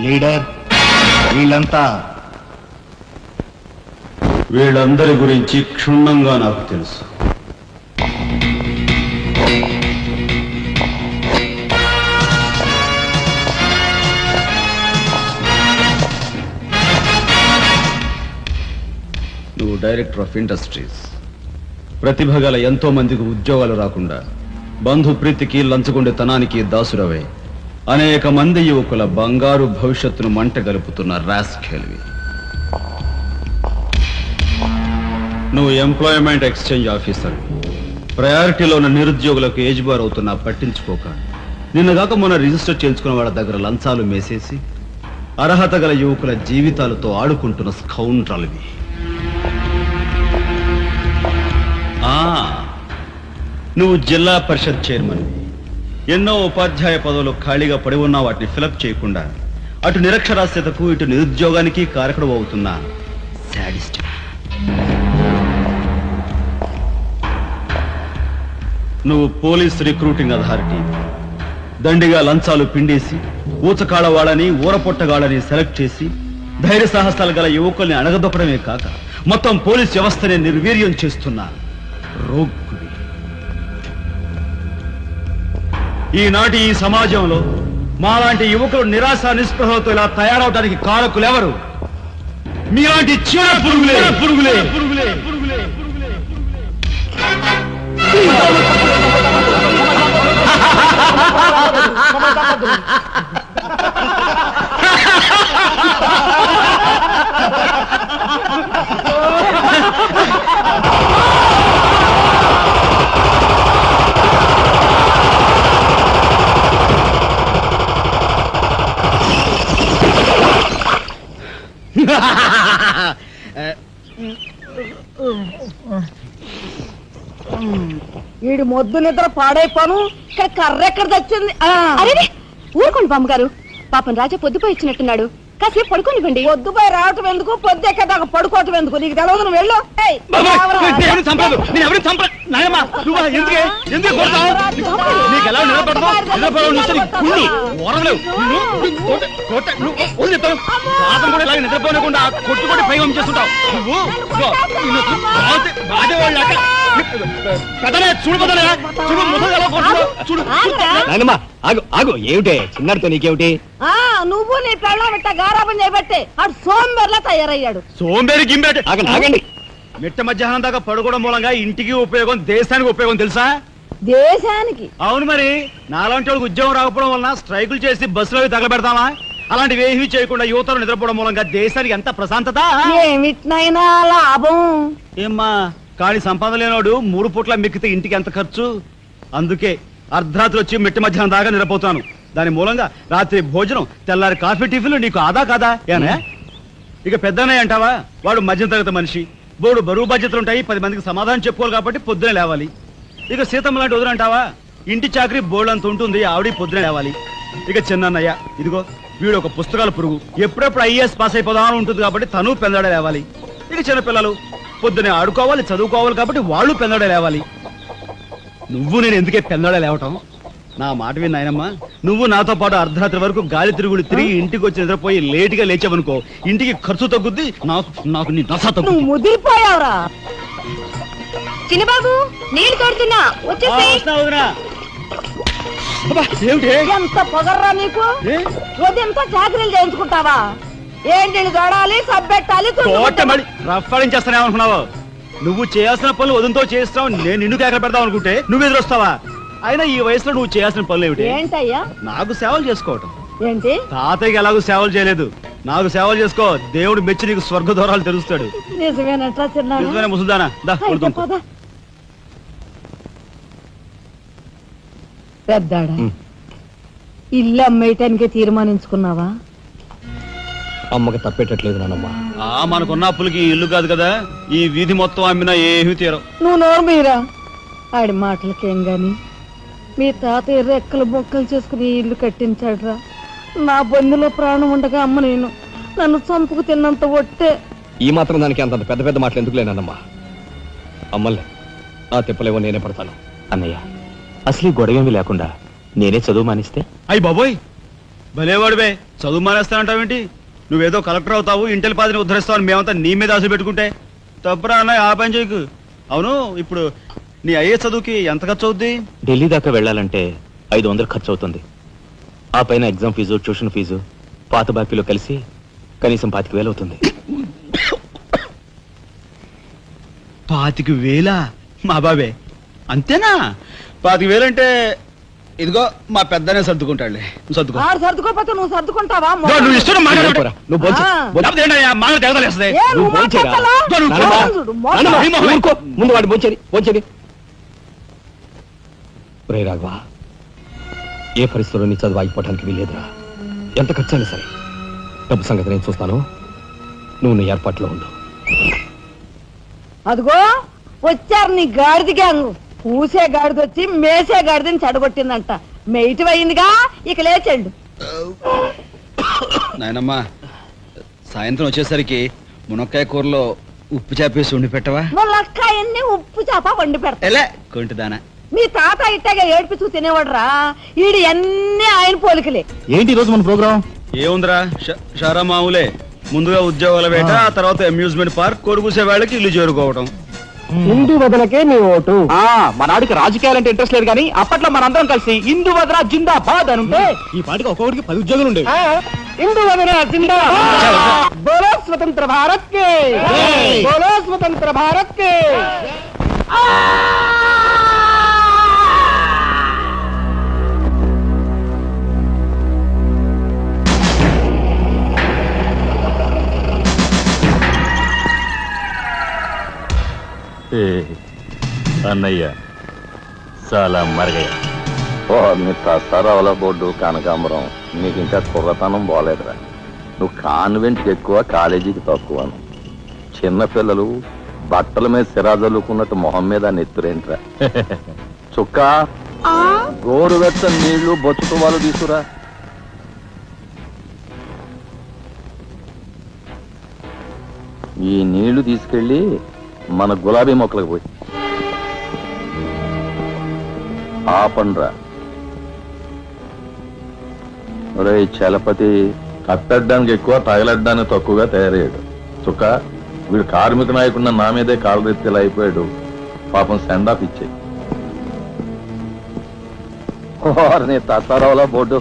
Leader, వీళ్ళందరి గురించి క్షుణ్ణంగా నాకు తెలుసు. నువ్వు డైరెక్టర్ ఆఫ్ ఇండస్ట్రీస్. ప్రతిభ గల ఎంతో మందికి ఉద్యోగాలు రాకుండా బంధు ప్రీతికి లంచగొండెతనానికి దాసురవే అనేక మంది యువకుల బంగారు భవిష్యత్తును మంట గలుపుతున్న రాస్కెల్వి. నువ్వు ఎంప్లాయ్మెంట్ ఎక్స్చేంజ్ ఆఫీసర్. ప్రయారిటీలో ఉన్న నిరుద్యోగులకు ఏజ్ బార్ అవుతున్నా పట్టించుకోక నిన్నగాక మొన్న రిజిస్టర్ చేయించుకున్న వాళ్ళ దగ్గర లంచాలు మేసేసి అర్హత గల యువకుల జీవితాలతో ఆడుకుంటున్న స్కౌండ్రల్వి. నువ్వు జిల్లా పరిషత్ చైర్మన్. ఎన్నో ఉపాధ్యాయ పదవులు ఖాళీగా పడి ఉన్నా వాటిని ఫిలప్ చేయకుండా అటు నిరక్షరాస్యతకు ఇటు నిరుద్యోగానికి కారకుడు అవుతున్నా శాడిస్ట్. నువ్వు పోలీస్ రిక్రూటింగ్ అథారిటీ. దండిగా లంచాలు పిండేసి ఊచకాడవాళ్ళని ఊరపొట్టగాళ్ళని సెలెక్ట్ చేసి ధైర్య సాహసాలు గల యువకుల్ని అణగదొక్కడమే కాక మొత్తం పోలీస్ వ్యవస్థనే నిర్వీర్యం చేస్తున్నా రోగ్గుడి. ఈనాటి ఈ సమాజంలో మాలాంటి యువకులు నిరాశ నిస్పృహలతో ఇలా తయారవడానికి కారకులెవరు? మీలాంటి చీడ పురుగులే పురుగులే పురుగులే పురుగులే పురుగులే. వీడి మొద్దు నిద్ర పాడైపోను. ఇక్కడ కర్ర ఎక్కడ తెచ్చింది? అరే ఊరుకోండి బామ్మగారు, పాపం రాజా పొద్దుపోయి ఇచ్చినట్టున్నాడు, కాసేపు పడుకోనివ్వండి. పొద్దుపై రావటం ఎందుకు, పొద్దు ఎక్కదాకా పడుకోవటం ఎందుకు? నీకు తెలవదు, నువ్వు వెళ్ళు. నిద్రపోకుండా కొట్టుకొని పైవం చేస్తుంటావు ఆగు. ఏమిటే చిన్నారితో నీకేమిటి? నువ్వు నీ పెళ్ళం ఇట్ట గారాబం చేయబట్టే ఆడు సోంబేర్లా తయారయ్యాడు. సోంబేరి గింబేట. ఆగండి. మిట్ట మధ్యాహ్నం దాకా పడుకోవడం మూలంగా ఇంటికి ఉపయోగం, దేశానికి ఉపయోగం తెలుసా? దేశానికి? అవును మరి. నాలాంటి వాళ్ళకి ఉద్యోగం రాకపోవడం వలన స్ట్రైకులు చేసి బస్సులో తగలబెడతామా? అలాంటివి ఏమీ చేయకుండా యువతలు నిద్రపోవడం మూలంగా దేశానికి ఎంత ప్రశాంతత. ఏమిటినైనా లాభం. ఏమ్మా, కానీ సంపాదన లేనోడు 3 పూట్ల మిక్కితే ఇంటికి ఎంత ఖర్చు? అందుకే అర్ధరాత్రి వచ్చి మిట్ట మధ్యాహ్నం దాకా నిద్రపోతాను. దాని మూలంగా రాత్రి భోజనం, తెల్లారి కాఫీ, టిఫిన్లు నీకు ఆదా కాదా? ఏనా ఇక పెద్దనయ్య అంటావా? వాడు మధ్య తరగతి మనిషి, బోడు బరువు బాధ్యతలు ఉంటాయి, 10 మందికి సమాధానం చెప్పుకోవాలి కాబట్టి పొద్దునే లేవాలి. ఇక సీతమ్మ లాంటి వదిన అంటావా? ఇంటి చాకరీ బోర్డు అంత ఉంటుంది, ఆవిడ పొద్దునే లేవాలి. ఇక చిన్నయ్య, ఇదిగో వీడు ఒక పుస్తకాల పురుగు, ఎప్పుడెప్పుడు ఐఏఎస్ పాస్ అయిపోదామని ఉంటుంది కాబట్టి తను పెందడే లేవాలి. ఇక చిన్నపిల్లలు పొద్దునే ఆడుకోవాలి, చదువుకోవాలి కాబట్టి వాళ్ళు పెందడే లేవాలి. నువ్వు నేను ఎందుకే పెందడే లేవటం? నా మాట విన్నాయనమ్మా, నువ్వు నాతో పాటు అర్ధరాత్రి వరకు గాలి తిరుగుడు తిరిగి ఇంటికి వచ్చి నిద్రపోయి లేటుగా లేచావనుకో, ఇంటికి ఖర్చు తగ్గుద్ది, నాకు నీ నస తగ్గుద్ది. ముదిరిపోయావురా. చిన్నబాబు నీళ్లు తోడుతున్నా, ఎంత పొగర్రా నీకు? ఉదయంతో చాకరీలు చేయించుకుంటావా? ఏంటి తోడాలి, సబ్బెట్టాలి, రఫాడించేస్తానే అనుకున్నావు? నువ్వు చేయాల్సిన పనులు వదంతో చేస్తావు, నేను నిన్ను కేకలు పెడతావు అనుకుంటే నువ్వు ఎదురొస్తావా? అయినా ఈ వయసులో నువ్వు చేయాల్సిన పనులు ఏమిటి? ఏంటయ్యా? నాకు సేవలు చేసుకోవటం. ఏంటి? తాతయ్యకి ఎలాగో సేవలు చేయలేదు, నాకు సేవలు చేసుకో. దేవుడు మెచ్చి నీకు స్వర్గ దూరాలు తెలుస్తాడు. నిజమేనా ముసుల్దానా? పెద్దాడా, ఇల్లు అమ్మేయటానికి తీర్మానించుకున్నావా? అమ్మకి తప్పేటట్లేదు నానమ్మా. మనకున్న అప్పులకి ఇల్లు కాదు కదా, ఈ వీధి మొత్తం అమ్మినా ఏమీ తీరం. నువ్వు నోరు మీరా? ఆడి మాటలకేం గాని మీ తాతయ్య రెక్కలు బొక్కలు చేసుకుని ఇల్లు కట్టించాడురా. నా బొందులో ప్రాణం ఉండగా అమ్మ నేను నన్ను చంపుకు తిన్నంత ఒట్టే. ఈ మాత్రం దానికి అంత పెద్ద పెద్ద మాటలు ఎందుకు లేనమ్మా? అమ్మలే, ఆ తిప్పలేవో నేనే పడతాను. అన్నయ్య, అసలు గొడవేమీ లేకుండా నేనే చదువు మానిస్తే? అయ్యి బాబోయ్, భలేవాడివే, చదువు మానేస్తానంటావేంటి? నువ్వేదో కలెక్టర్ అవుతావు, ఇంటెల్ పాదిని ఉద్ధరిస్తావు అని మేమంతా నీ మీద ఆశ పెట్టుకుంటే తప్పురా అన్నయ్య, ఆ పని చేయకు. అవును, ఇప్పుడు నీ అయ్యే చదువుకి ఎంత ఖర్చు అవుద్ది? ఢిల్లీ దాకా వెళ్ళాలంటే 500 ఖర్చు అవుతుంది. ఆ పైన ఎగ్జామ్ ఫీజు, ట్యూషన్ ఫీజు, పాత బాకీలో కలిసి కనీసం 25,000 అవుతుంది. 25,000? మా బాబే అంతేనా? 25,000 అంటే ఇదిగో మా పెద్దనే సర్దుకుంటాడులే, నువ్వు సర్దుకో. ఆడు సర్దుకోపోతే నువ్వు సర్దుకుంటావా? నువ్వు ఇష్టం పోరా, నువ్వు భోంచే. లేకపోతే ఏంటయ్యా, మాకు తెగదలేస్తుంది. ఏ, నువ్వు నువ్వు భోంచేరా? మాట్లాడతావా? నాన్నమ్మ, చూడు, మోసం. నాన్నమ్మ, ఊరుకో. ముందు వాడు భోంచేది. రే రాఘవ, ఏ పరిస్థితుల్లో నీ చదువు ఆగిపోవడానికి వీలేదురా. ఎంత ఖర్చైనా సరే డబ్బు సంగతి నేను చూస్తాను. నువ్వు నీ ఏర్పాట్లో ఉండు. అదిగో వచ్చారు నీ గాడిద గ్యాంగ్. పూసే గాడిద వచ్చి మేసే గాడిదని చెడగొట్టిందంట. మెయిటివ్ అయిందిగా, ఇక లేచండు. నాయనమ్మా, సాయంత్రం వచ్చేసరికి మునక్కాయ కూరలో ఉప్పు చేపేసి ఉండి పెట్టవా? ములక్కాయన్ని ఉప్పు చేప వండి పెడతా. ఎలా కొంటిదానా? మీ తాత ఇట్టగా ఏడిపిస్తూ తినేవాడురా. ఈడు అన్ని ఆయన పోలికలే. ఏంటి ఈ రోజు మన ప్రోగ్రామ్? ఏముందిరా, షారా మామూలే. ముందుగా ఉద్యోగాల వేట, ఆ తర్వాత అమ్యూజ్మెంట్ పార్క్, కొడుకుసే వాళ్ళకి ఇల్లు చేరుకోవటం. హిందూ వదలకే నీ ఓటు. మనాడికి రాజకీయాలంటే ఇంట్రెస్ట్ లేదు కానీ అప్పట్లో మనందరం కలిసి హిందూ వదరా జిందాబాద్ అని ఉంటే ఈ పాటికి ఒక్కొక్కడికి 10 ఉద్యోగాలు ఉండేవి. హిందూ వదల జిందాబాద్. బోలో స్వతంత్ర భారత్ కే, బోలో స్వతంత్ర భారత్ కే. అన్నయ్య చాలా మరగయ్య. మీ తస్తారావుల బోర్డు కనకాంబరం, నీకు ఇంకా కుర్రతనం పోలేదురా. నువ్వు కాన్వెంట్కి ఎక్కువ, కాలేజీకి తక్కువను. చిన్నపిల్లలు బట్టల మీద సిరాజల్లుకున్నట్టు మొహం మీద నెత్తురేంట్రా. చుక్క గోరువెచ్చని నీళ్లు బొచ్చుతో వాళ్ళు తీసుకురా. ఈ నీళ్లు తీసుకెళ్ళి మన గులాబీ మొక్కలకు పోయి ఆపండ్రా. ఒరే చలపతి, కట్టడానికి ఎక్కువ, తగలడ్డానికి తక్కువగా తయారయ్యాడు. చుక్క, వీడు కార్మిక నాయకుడిన నా మీదే కాలరెత్తిలా అయిపోయాడు. పాపం సెండ్ ఆఫ్ ఇచ్చాయి. నీ తస్తారావుల బోర్డు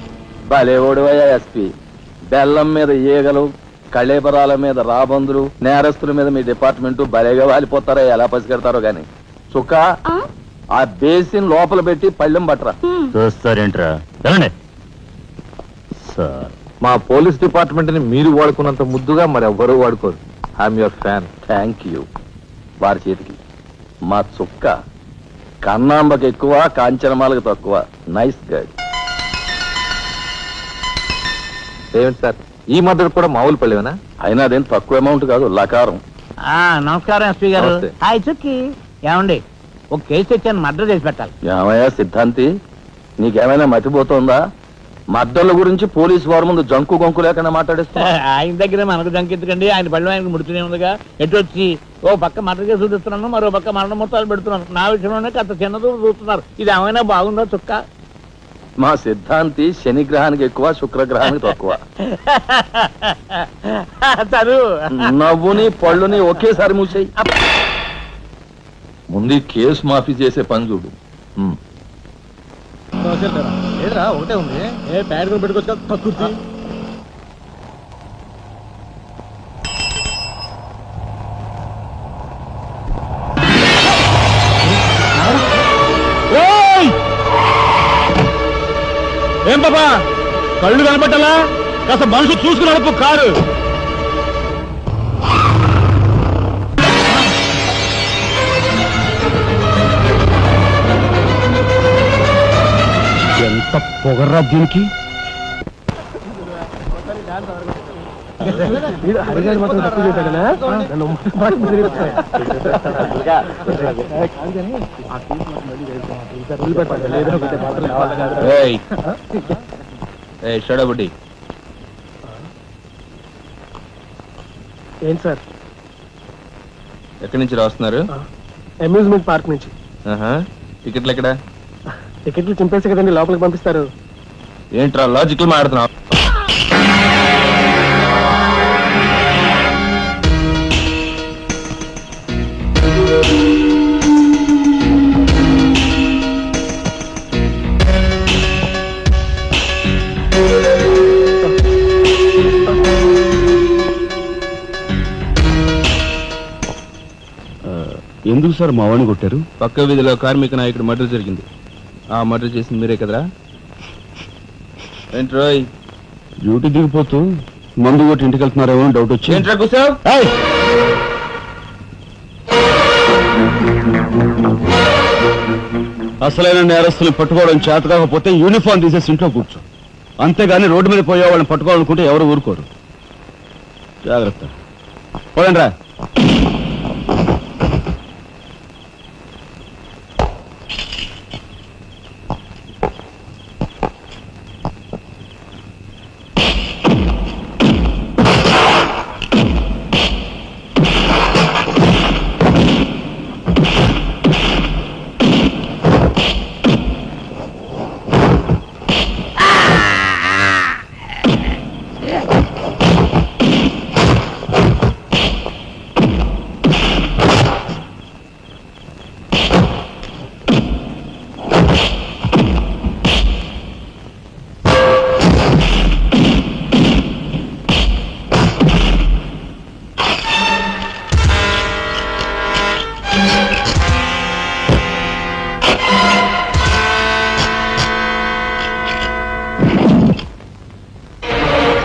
భలేవోడివయ్యా ఎస్పీ. బెల్లం మీద ఈగలు, కళేబరాల మీద రాబందులు, నేరస్తుల మీద మీ డిపార్ట్మెంట్ భలేగా వాలిపోతారో, ఎలా పసిగడతారో గాని. చుక్క, ఆ బేసిన్ లోపల పెట్టి పళ్ళెం పట్టరా. చూస్తారేంట్రా? సార్, మా పోలీస్ డిపార్ట్మెంట్ ని మీరు వాడుకున్నంత ముద్దుగా మరి ఎవ్వరూ వాడుకోరు. I'm your fan. Thank you. వారి చేతికి మా చుక్క కన్నాంబకి ఎక్కువ, కాంచనమాలకు తక్కువ. Nice guide. ఏమిటి సార్, ఈ మద్దతు కూడా మామూలు పళ్ళేనా? అయినా అదేం తక్కువ అమౌంట్ కాదు, లకారం. నమస్కారం ఎస్పీ గారు. నమస్తే. హాయ్ చుక్కి. ఏమండి, ఒక కేసు తెచ్చాను, మర్డర్ చేసి పెట్టాలి. ఏమయ్యా సిద్ధాంతి, నీకేమైనా మతిపోతుందా? మద్దళ్ళ గురించి పోలీసు వారి ముందు జంకు గొంకు లేకుండా మాట్లాడేస్తా. ఆయన దగ్గర మనకు జంకెత్తుకండి, ఆయన పళ్ళు ఆయనకు ముడుతూనే ఉందిగా. ఎటు వచ్చి ఓ పక్క మర్డర్ కేసు చూపిస్తున్నాను, మరో పక్క మరణ మొత్తాలు పెడుతున్నాను. నా విషయంలోనే అంత చిన్నదో చూస్తున్నారు. ఇది ఏమైనా బాగుందో చుక్క? మా సిద్ధాంతి శనిగ్రహానికి ఎక్కువ, శుక్రగ్రహానికి తక్కువ. చదువు నవ్వుని పళ్ళుని ఒకేసారి మూసేయి. ముందు కేసు మాఫీ చేసే పని చూడు. ఒకటే ఉంది, ఏ ప్యాడ్ పెట్టుకోవచ్చు కక్కుర్తి. ఏం బాబా, కళ్ళు కనబట్టాలా? కాస్త మనసు చూసుకుని నడుపు కారు. ఎంత పొగర్రా దీనికి. షడబుడ్డి, ఏంటి సార్? ఎక్కడి నుంచి రాస్తున్నారు? అమ్యూజ్మెంట్ పార్క్ నుంచి. టికెట్లు ఎక్కడ? టికెట్లు చింపేసి కదండి లోపలికి పంపిస్తారు. ఏంట్రా లాజికల్ మాట్లాడుతున్నావు? ఎందుకు సార్ మా వాడిని కొట్టారు? పక్క వీధిలో కార్మిక నాయకుడు మర్డర్ జరిగింది. ఆ మర్డర్ చేసింది మీరే కదరా? ఏంట్రోయ్ డ్యూటీ దిగిపోతూ మందు కొట్టి ఇంటికి వెళ్తున్నారేమో అని డౌట్ వచ్చి ఏంట్రా కూసావ్? అసలైన నేరస్తులు పట్టుకోవడం చేత కాకపోతే యూనిఫామ్ తీసేసి ఇంట్లో కూర్చో. అంతేగాని రోడ్డు మీద పోయే వాళ్ళని పట్టుకోవాలనుకుంటే ఎవరు ఊరుకోరు. జాగ్రత్త. పోయండి రా.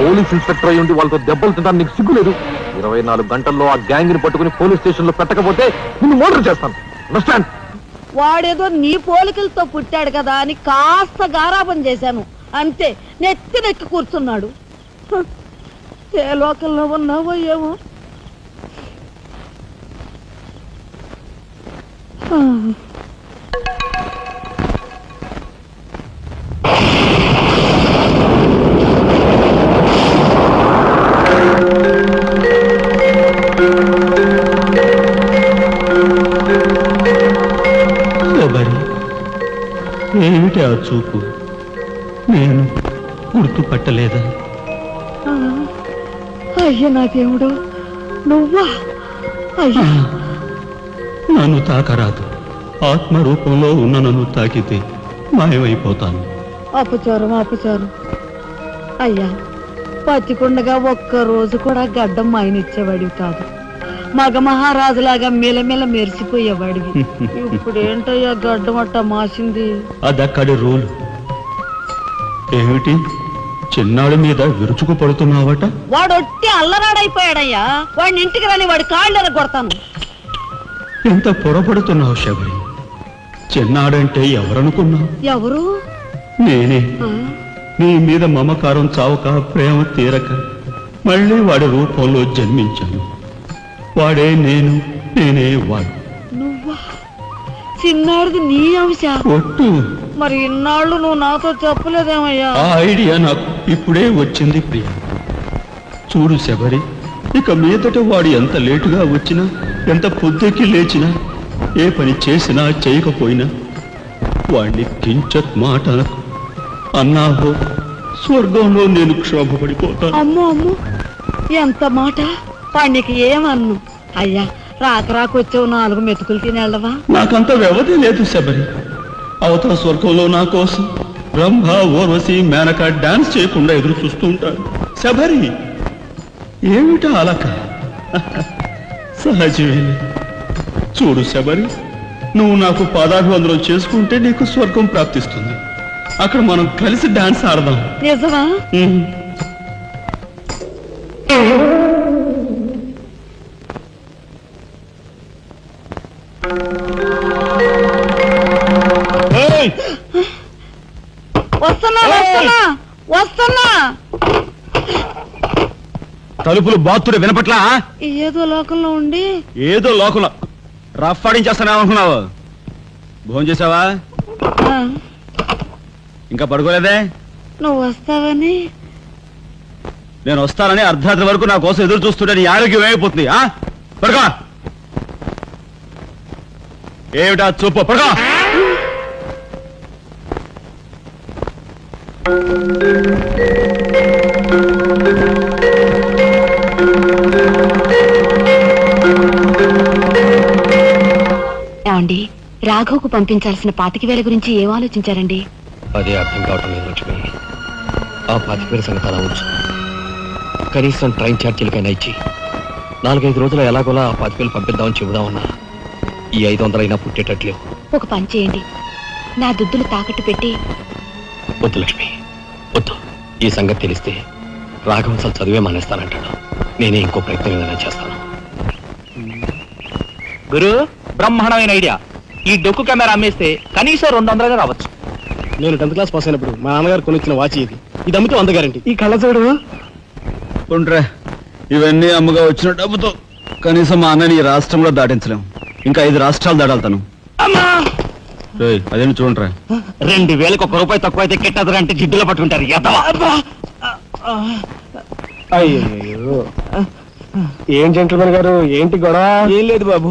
పోలీస్ ఇన్స్పెక్టర్ అయి ఉండి వాళ్ళతో దెబ్బలు తింటాను నీకు సిగ్గులేదు? 24 గంటల్లో ఆ గ్యాంగ్ ని పట్టుకుని పోలీస్ స్టేషన్ లో పెట్టకపోతే నిన్ను మర్డర్ చేస్తాను. అండర్స్టాండ్? వాడేదో నీ పోలికలతో పుట్టాడు కదా అని కాస్త గారాబం చేశాను అంతే. నెత్తి కూర్చున్నాడు. హ, ఏ లోకల్లో ఉన్నావో ఏమో. ఏమిటి ఆ చూపు? నేను గుర్తుపట్టలేదా? అయ్య నా దేవుడు, నువ్వా? అయ్యా, నన్ను తాకరాదు. ఆత్మ రూపంలో ఉన్న నన్ను తాకితే మాయమైపోతాను. అపచారం అపచారం. అయ్యా, పచ్చికుండగా ఒక్క రోజు కూడా గడ్డం మాయనిచ్చేవాడివి కాదు. మగ మహారాజులాగా మెలమెల మెరిసిపోయేవాడివి. ఇప్పుడు ఏంటయ్యా గడ్డం అట్ట మాసింది? అదక్కడి రూలు. ఏమిటి చిన్నాడు మీద విరుచుకు పడుతున్నావట? వాడు ఒట్టి అల్లరాడైపోయాడయ్యా. వాడిని ఇంటికి రాని వాడి కాళ్ళని కొడతాను. ఎంత పొరపడుతున్నావు శబరి? చిన్నాడంటే ఎవరనుకున్నావు? ఎవరు? నేనే. నీ మీద మమకారం చావక, ప్రేమ తీరక మళ్ళీ వాడి రూపంలో జన్మించాను. వాడే నేను, నేనే వాడు. నువ్వా? చిన్నాడిది నీ అంశ? ఒట్టు. మరి ఇన్నాళ్ళు నువ్వు నాతో చెప్పలేదేమయ్యా? ఆ ఐడియా నాకు ఇప్పుడే వచ్చింది ప్రియ. చూడు శబరి, ఇక మీదట వాడు ఎంత లేటుగా వచ్చినా, ఎంత పొద్దుకి లేచినా, ఏ పని చేసినా చేయకపోయినా వాడిని కించత్ మాట అనకు. అన్నాహో స్వర్గంలో నేను క్షోభపడిపోతాను. అమ్మో అమ్మో, ఎంత మాట! వాడికి ఏమన్ను? అయ్యా, రాకొచ్చావు 4 మెతుకులు తినేళ్ళవా? నాకంత వ్యవధి లేదు శబరి. అవతల స్వర్గంలో నా కోసం రంభ, ఊర్వశి, మేనక డాన్స్ చేయకుండా ఎదురు చూస్తూ ఉంటారు. శబరి, ఏమిటా అలక? సహజమేలే. చూడు శబరి, నువ్వు నాకు పాదాభివందనం చేసుకుంటే నీకు స్వర్గం ప్రాప్తిస్తుంది. అక్కడ మనం కలిసి డాన్స్ ఆడదాం. నిజమా? వస్తున్నా వస్తున్నా వస్తున్నా. తలుపులు బాత్తుడు వినపట్లా? ఏదో లోకంలో ఉండి ఏదో లోకంలో రఫ్ ఆడించేస్తానేమనుకున్నావు? భోజనం చేసావా? ఇంకా పడుకోలేదే? నువ్వు వస్తావని. నేను వస్తానని అర్ధరాత్రి వరకు నా కోసం ఎదురు చూస్తుంటే నీ ఆరోగ్యం ఏమైపోతుంది? పడుకో. ఏమిటా చూపు? పడుకో. ఏమండి, రాఘవ్కు పంపించాల్సిన 25,000 గురించి ఏం ఆలోచించారండి? అదే అర్థం కావటం లేదు లక్ష్మి. ఆ 25,000 సంగతి అలా ఉంచు. కనీసం ట్రైన్ ఛార్జీలకైనా ఇచ్చి 4-5 రోజులు ఎలాగోలా ఆ 25,000 పంపిద్దామని చెబుదామన్నా ఈ 500 అయినా పుట్టేటట్లేవు. ఒక పని చేయండి, నా దుద్దులు తాకట్టు పెట్టి. వద్దు లక్ష్మి, వద్దు. ఈ సంగతి తెలిస్తే రాఘవంశాలు చదివే మానేస్తానంటాడు. నేనే ఇంకో ప్రయత్నం ఏదైనా చేస్తాను. గురు, బ్రహ్మాండమైన ఐడియా. ఈ డొక్కు కెమెరా అమ్మేస్తే కనీసం 200 రావచ్చు. నేను 10th క్లాస్ పాస్ అయినప్పుడు మా నాన్నగారు కొనిచ్చిన వాచ్ ఇది అమ్మితే 100 గ్యారెంటీ. ఈ కళ్ళజోడు ఉంట్రా, ఇవన్నీ అమ్మగా వచ్చిన డబ్బుతో కనీసం మా అన్నని ఈ రాష్ట్రంలో దాటించలేం. ఇంకా 5 రాష్ట్రాలు దాడాలి. అదేంటి చూడండిరా. 2000కి 1 రూపాయి తక్కువ అయితే కెట్టదురా అంటే జిడ్డులో పట్టుకుంటారు. అయ్యో, ఏం జెంట్లమన్ గారు, ఏంటి గొడవ? ఏం లేదు బాబు,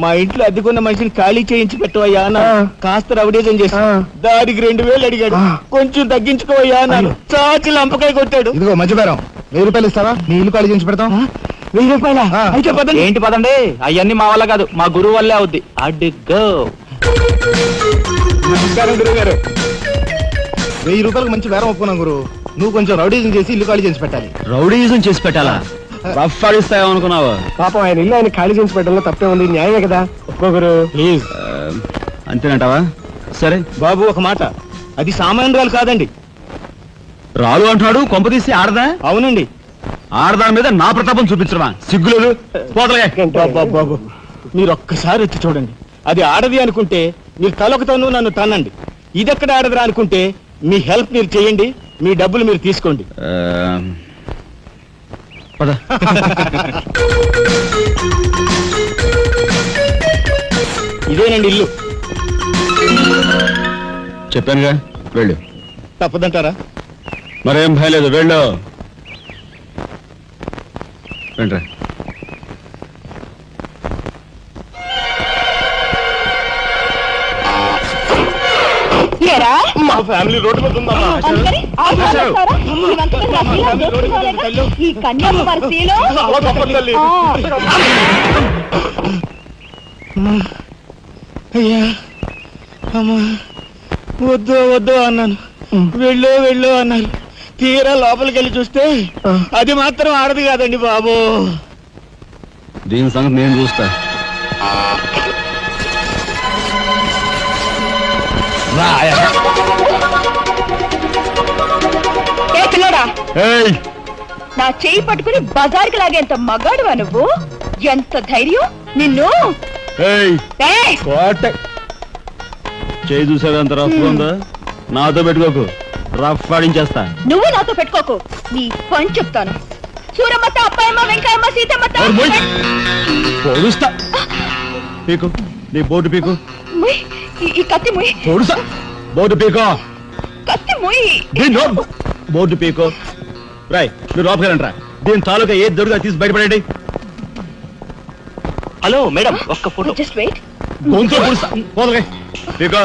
మా ఇంట్లో అద్దెకున్న మనిషిని ఖాళీ చేయించి పెట్టవయ్యా అన్న. కాస్త రవిడేజం చేసి దానికి 2000 అడిగాడు. కొంచెం తగ్గించుకోవయ్యా అన్నాను. చాచి లంపకాయ కొట్టాడు. ఇదిగో మధ్యపేరం, 1000 రూపాయలు ఇస్తావా? నీ ఇల్లు ఖాళీ చేయించి పెడతాం. 1000 రూపాయల? అయితే పదండి. ఏంటి పదండి, అవన్నీ మా వల్ల కాదు, మా గురువు వల్లే అవుద్ది. అడ్డుగో. నమస్కారం గురువు గారు. 1000 రూపాయలకు మంచి బేరం ఒప్పుకున్నాం గురు. నువ్వు కొంచెం రౌడీజం చేసి ఇల్లు ఖాళీ చేసి పెట్టాలి. రౌడీజం చేసి పెట్టాలా? రఫ్ ఆడిస్తాయో అనుకున్నావా? పాపం ఆయన ఇల్లు ఆయన ఖాళీ చేసి పెట్టడంలో తప్పే ఉంది. న్యాయమే కదా. ఒక్కో గురు ప్లీజ్. అంతేనంటావా? సరే బాబు ఒక మాట, అది సామాన్యురాలు కాదండి. రాలు అంటున్నాడు. కొంప తీసి ఆడదా? అవునండి. ఆడదాని మీద నా ప్రతాపం చూపించడమా? సిగ్గులేదు. పోతలే. బాబు మీరు ఒక్కసారి వచ్చి చూడండి. అది ఆడది అనుకుంటే మీరు తలొకతోనూ నన్ను తన్నండి. ఇదెక్కడ ఆడదురా అనుకుంటే మీ హెల్ప్ మీరు చేయండి, మీ డబ్బులు మీరు తీసుకోండి. పద. ఇదేనండి ఇల్లు. చెప్పానుగా, వెళ్ళు. తప్పదంటారా? మరేం భయం లేదు, వెళ్ళు. రండి. మా ఫ్యామిలీ రోడ్డు మీద ఉందమ్మా. ఈ కన్యాకుమారి స్త్రీలో చాలా గొప్ప తల్లి. అయ్యా అమ్మా, వద్దు వద్దు అన్నాను. వెళ్ళు అన్నాను. తీరా లోపలికి వెళ్ళి చూస్తే అది మాత్రం ఆడదు కాదండి బాబు. దీని సంగతి నేను చూస్తా. నా చెయ్యి పట్టుకుని బజార్కి లాగేంత మగాడువా నువ్వు? ఎంత ధైర్యం నిన్ను! చేయి చూసావు ఎంత రఫ్ ఉందా? నాతో పెట్టుకోకు, రఫ్ ఆడించేస్తా. నువ్వు నాతో పెట్టుకోకు, నీ పని చెప్తాను. సూరమ్మత, అప్పాయమ్మ, వెంకాయమ్మ, సీతమ్మత. పొడుస్తా. పీకు, నీ బోటు పీకు. ఈ కత్తి ముయ్. పొడుస్తా. బోటు పీకో. కత్తి ముయ్. బోటు పీకో. రాయ్, మీరు లోపకెళ్ళండి. దీని తాలూకా ఏ దొరుకుతా తీసి బయటపడండి. హలో మేడం, ఒక్క ఫోటో. Just wait. గొంతు పొడుస్తా. పోదలే పీకో.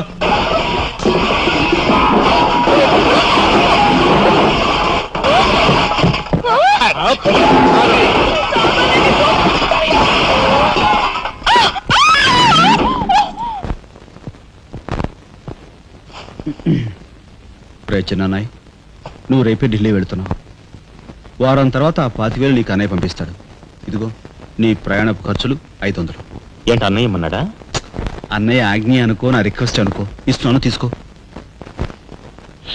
చిన్నాయ్, నువ్వు రేపే ఢిల్లీ వెళుతున్నావు. వారం తర్వాత ఆ 25,000 నీకు అన్నయ్య పంపిస్తాడు. ఇదిగో నీ ప్రయాణపు ఖర్చులు 500. ఏంటి అన్నయ్య ఏమన్నాడా? అన్నయ్య ఆజ్ఞ అనుకో, నా రిక్వెస్ట్ అనుకో. ఇస్తున్నాను, తీసుకో.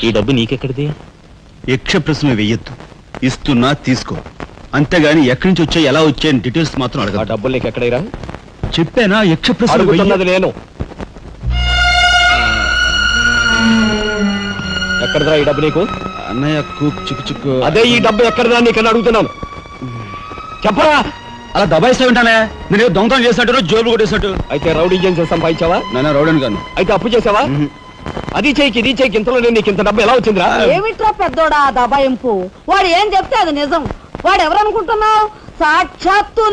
ఈ డబ్బు నీకెక్కడిది? యక్ష ప్రశ్న వెయ్యొద్దు. ఇస్తున్నా, తీసుకో. అంతేగాని ఎక్కడి నుంచి వచ్చాయి, ఎలా వచ్చాయని డీటెయిల్స్ మాత్రం అడగ. డబ్బులు నీకు ఎక్కడైరా? చెప్పానా? యక్ష ప్రశ్న అడుగుతున్నది నేను. ఎక్కడదా ఈ డబ్బు నీకు? అన్నయ్య చిక్కు చిక్కు. అదే ఈ డబ్బు ఎక్కడదా నీకన్నా అడుగుతున్నాను. చెప్పరా? అలా దబాయిస్తా ఉంటానే. నేను దొంగతనం చేసినట్టు, జోబులు కొట్టేసినట్టు. అయితే రౌడీ చేసి సంపాదించావా? నాన్న రౌడీని కాను. అయితే అప్పు చేసావా? అది చేయికి ఇది చేయికి ఇంతలో నీకు ఇంత డబ్బు ఎలా వచ్చిందిరా? ఏమిట్రా పెద్దోడా దబాయింపు? వాడు ఏం చెప్తే అది నిజం. వాడు ఎవరనుకుంటున్నావు? సాక్షాత్తు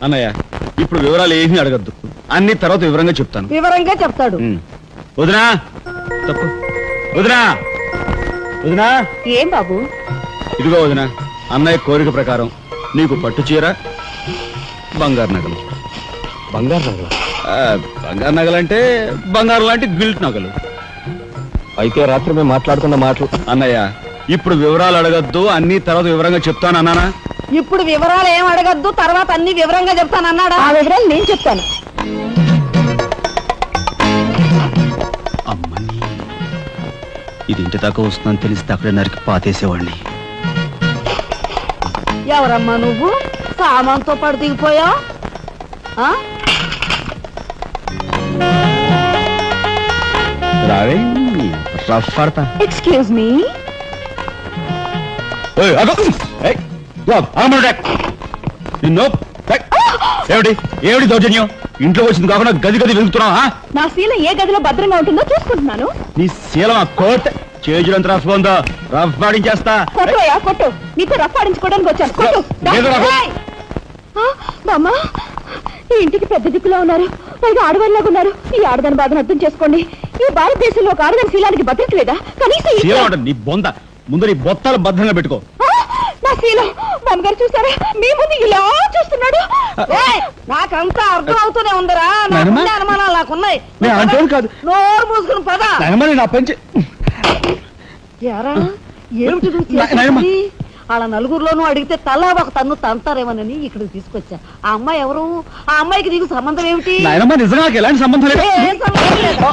అన్నయ్య, ఇప్పుడు వివరాలు ఏమీ అడగద్దు. అన్ని తర్వాత వివరంగా చెప్తాను. వివరంగా చెప్తాడు. వదినా, తప్పు. వదినా, వదినా. ఏం బాబు? ఇదిగో వదినా, అన్నయ్య కోరిక ప్రకారం నీకు పట్టు చీర, బంగారు నగలు. బంగారు నగలు? బంగారు నగలంటే బంగారు లాంటి గిల్ట్ నగలు. అయితే రాత్రి మేము మాట్లాడుకున్న మాటలు. అన్నయ్య, ఇప్పుడు వివరాలు అడగద్దు. అన్ని తర్వాత వివరంగా చెప్తాను అన్నానా? ఇప్పుడు వివరాలు ఏం అడగద్దు, తర్వాత అన్ని వివరంగా చెప్తానన్నాడా? ఆ వివరాలు నేను చెప్తాను. అమ్మని ఇది ఇంటి దాకా వస్తుందని తెలిస్తే అక్కడే నరికి పాతేసేవాడిని. ఎవరమ్మా నువ్వు? సామాన్తో పాటు దిగిపోయా? రావే రఫ్ పడతా. Excuse me. ఏమిటి ఏమిటి దౌర్జన్యం? ఇంట్లో వచ్చింది కాకుండా గది గది వెతుకుతున్నావా? నా శీలం ఏ గదిలో భద్రంగా ఉంటుందో చూసుకుంటున్నాను. నీ శీలం ఆ కోట్ చేజులంత రఫ్ ఉందో రఫ్ పాడించేస్తా. కొట్టుయా కొట్టు, నీతో రఫ్ ఆడించుకోవడానికి వచ్చాను. కొట్టు. లేదు నాకు. ఏయ్! బామ్మ, ఈ ఇంటికి పెద్ద దిక్కులో ఉన్నారు, పైగా ఆడవాళ్ళగా ఉన్నారు. ఈ ఆడదాని బాధను అర్థం చేసుకోండి. ఈ భారతదేశంలో ఒక ఆడదాని శీలానికి భద్రత లేదా? కనీసం ఈ- శీలం అంటే నీ బొంద, ముందు నీ బొత్తాలు భద్రంగా పెట్టుకో. ఆ! నా శీలం బామ్మగారు చూసారా? మీ ముందు ఇలా చూస్తున్నాడు. ఏయ్, నాకంతా అర్థం అవుతూనే ఉందిరా. నాయనమ్మా? నాకున్న అనుమానాలు నాకున్నాయి. నేను అంటోను కాదు. నోరు మూసుకుని పద. నాయనమ్మ, నా పంచి ఎరా, ఏమిటి నువ్వు నాయనమ్మ. చేసేది? వాళ్ళ నలుగురిలోనూ అడిగితే తలా ఒక తన్ను తంతారేమోనని ఇక్కడికి తీసుకొచ్చా. ఆ అమ్మాయి ఎవరు? ఆ అమ్మాయికి నీకు సంబంధం ఏమిటి? నాయనమ్మ, నిజంగా నాకు ఎలాంటి సంబంధం లేదు. ఏం సంబంధం లేదు.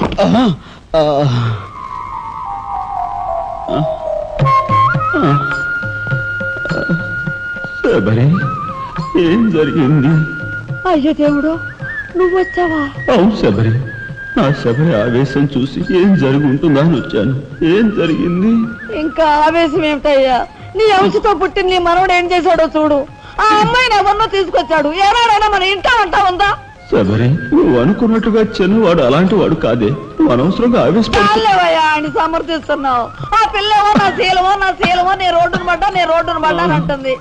శబరి, ఏం జరిగింది? అయ్యో దేవుడు, నువ్వు వచ్చావా? అవును శబరి, నా శబరి ఆవేశం చూసి ఏం జరుగుంటుందా అని వచ్చాను. ఏం జరిగింది? ఇంకా ఆవేశం ఏమిటయ్యా? నీ అంశతో పుట్టిన నీ మనవడు ఏం చేశాడో చూడు. ఆ అమ్మాయిని ఎవరినో తీసుకొచ్చాడు. ఏనాడైనా మన ఇంటా అంటా ఉందా? శబరి, నువ్వు అనుకున్నట్టుగా చిన్నవాడు అలాంటి వాడు కాదే. నువ్వు అనవసరంగా ఆవేశపడు. చాలేవయ్యా అని సమర్థిస్తున్నావు. ఆ పిల్లేమో నా శీలమో నేను రోడ్డును పడ్డా అని అంటుంది.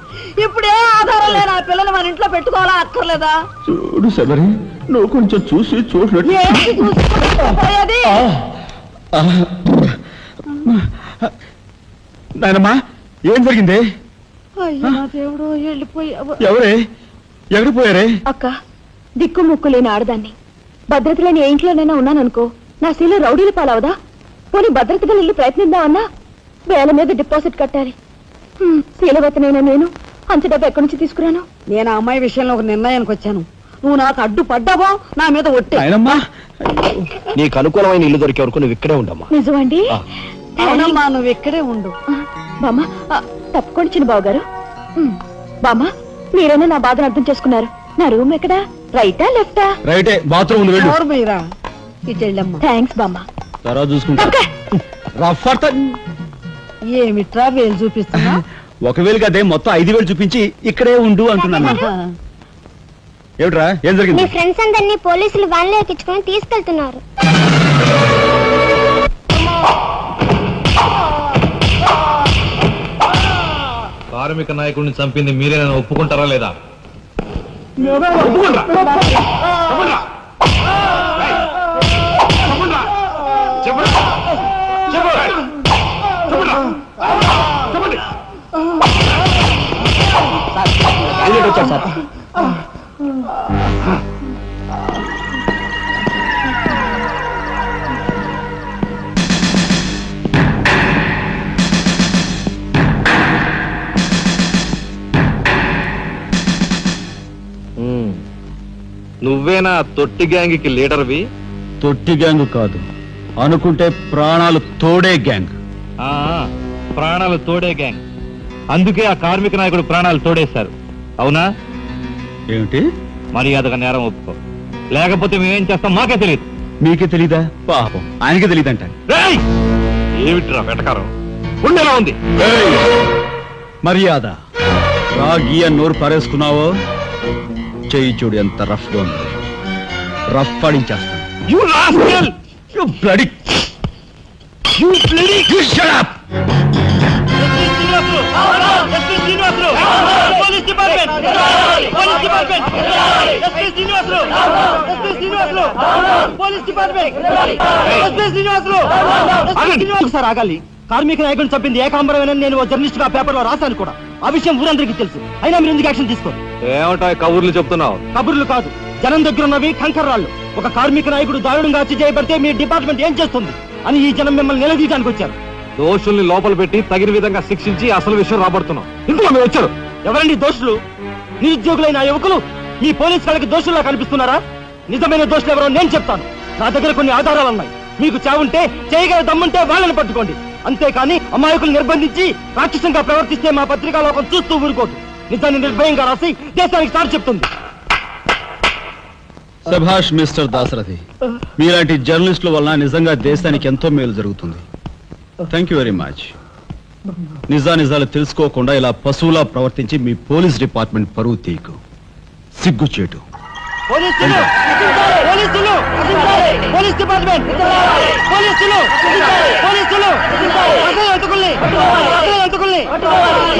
ఇప్పుడు ఏ ఆధారం లేని ఆ పిల్లని మన ఇంట్లో పెట్టుకోవాలా అక్కర్లేదా? చూడు శబరి, నువ్వు కొంచెం చూసి చూసినట్టు. ఏంటి చూసుకోపోయేది? నాయనమ్మా, ఏం జరిగింది? అయ్యో నా దేవుడు, వెళ్ళిపోయావు. ఎవరే? ఎక్కడికి పోయారే? అక్క, దిక్కు ముక్కు లేని ఆడదాన్ని, భద్రత లేని ఏ ఇంట్లోనైనా ఉన్నాననుకో, నా శీల రౌడీల పాలవదా? పోనీ భద్రతగా ఇల్లు ప్రయత్నిద్దామన్నా వేల మీద డిపాజిట్ కట్టాలి. శీలవతనైనా నేను అంత డబ్బు ఎక్కడి నుంచి తీసుకురాను? నేను ఆ అమ్మాయి విషయంలో ఒక నిర్ణయానికి వచ్చాను. నువ్వు నాకు అడ్డు పడ్డావో నా మీద ఒట్టే. నాయనమ్మా, నీకు అనుకూలమైన ఇల్లు దొరికే వరకు నువ్వు ఇక్కడే ఉండమ్మా. నిజమండి? అవునమ్మా, నువ్వు ఇక్కడే ఉండు. బామ్మ, తప్పుకోండి చిన్న బాబు గారు. బామ్మ, మీరైనా నా బాధను అర్థం చేసుకున్నారు. నా రూమ్ ఎక్కడా? రైటా లెఫ్టా? రైటే, బాత్రూమ్ ఉంది, వెళ్ళు. ఎవరు మీరా? ఇటు వెళ్ళమ్మా. థ్యాంక్స్ బామ్మ. తర్వాత చూసుకుంటా. రఫ్ పడతా. ఏమిట్రా వేలు చూపిస్తున్నా? ఒకవేళ కదే మొత్తం 5,000 చూపించి ఇక్కడే ఉండు అంటున్నాను. ఏమిట్రా, ఏం మీ జరిగింది? ఫ్రెండ్స్ అందరినీ పోలీసులు వ్యాన్లో ఎక్కించుకొని తీసుకెళ్తున్నారు. కార్మిక నాయకుడిని చంపింది మీరేనా ఒప్పుకుంటారా లేదా? నువ్వేనా తొట్టి గ్యాంగ్కి లీడర్వి? తొట్టి గ్యాంగ్ కాదు, అనుకుంటే ప్రాణాలు తోడే గ్యాంగ్. ఆ, ప్రాణాలు తోడే గ్యాంగ్. అందుకే ఆ కార్మిక నాయకుడు ప్రాణాలు తోడేశారు. అవునా? ఏమిటి? మర్యాదగా నేరం ఒప్పుకో, లేకపోతే మేమేం చేస్తాం మాకే తెలియదు. మీకే తెలీదా? పాపం ఆయనకే తెలియదంట. రేయ్! ఏమిట్రా వెటకారం? ఉండేలా ఉంది. మర్యాద రాగి అని నోరు పారేసుకున్నావో చెయ్యి చూడు ఎంత రఫ్ గా ఉంది. రఫ్ పాడించేస్తాను. You rascal! You bloody... You bloody... You shut up! Sir ఆగాలి. కార్మిక నాయకుడిని చంపింది ఏకాంబరమేనని నేను జర్నలిస్ట్ గా పేపర్ లో రాశాను కూడా. ఆ విషయం ఊరందరికీ తెలుసు. అయినా మీరు ఎందుకు యాక్షన్ తీసుకోరు? ఏమంటా కబుర్లు చెప్తున్నావు? కబుర్లు కాదు, జనం దగ్గర ఉన్నవి కంకర్రాళ్ళు. ఒక కార్మిక నాయకుడు దారుణంగా హత్య చేయబడితే మీ డిపార్ట్మెంట్ ఏం చేస్తుంది అని ఈ జనం మిమ్మల్ని నిలదీయడానికి వచ్చారు. దోషుల్ని లోపల పెట్టి తగిన విధంగా శిక్షించి అసలు విషయం రాబడుతున్నాం. ఇందులో మీరు వచ్చారు. ఎవరండి దోషులు? నిరుద్యోగులైన ఆ యువకులు మీ పోలీసు వాళ్ళకి దోషుల్లా కనిపిస్తున్నారా? నిజమైన దోషులు ఎవరో నేను చెప్తాను. నా దగ్గర కొన్ని ఆధారాలు ఉన్నాయి. మీకు చావుంటే చేయగల దమ్ముంటే వాళ్ళని పట్టుకోండి. అంతేకాని అమాయకులు నిర్బంధించి రాక్షసంగా ప్రవర్తిస్తే మా పత్రికా లోకం చూస్తూ ఊరుకోదు. నిజాన్ని నిర్భయంగా రాసి దేశానికి సార్ చెప్తుంది. సభాష్ మిస్టర్ దాశరథి, మీలాంటి జర్నలిస్టుల వలన నిజంగా దేశానికి ఎంతో మేలు జరుగుతుంది. Thank you very much. నిజాలు తెలుసుకోకుండా ఇలా పశువులా ప్రవర్తించి మీ పోలీస్ డిపార్ట్మెంట్ పరువు తీయకు. సిగ్గుచేటు. పోలీసులు! పోలీసులు! Police department! పోలీసులు! పోలీసులు! అసలు అతుకుల్ని! అసలు అతుకుల్ని!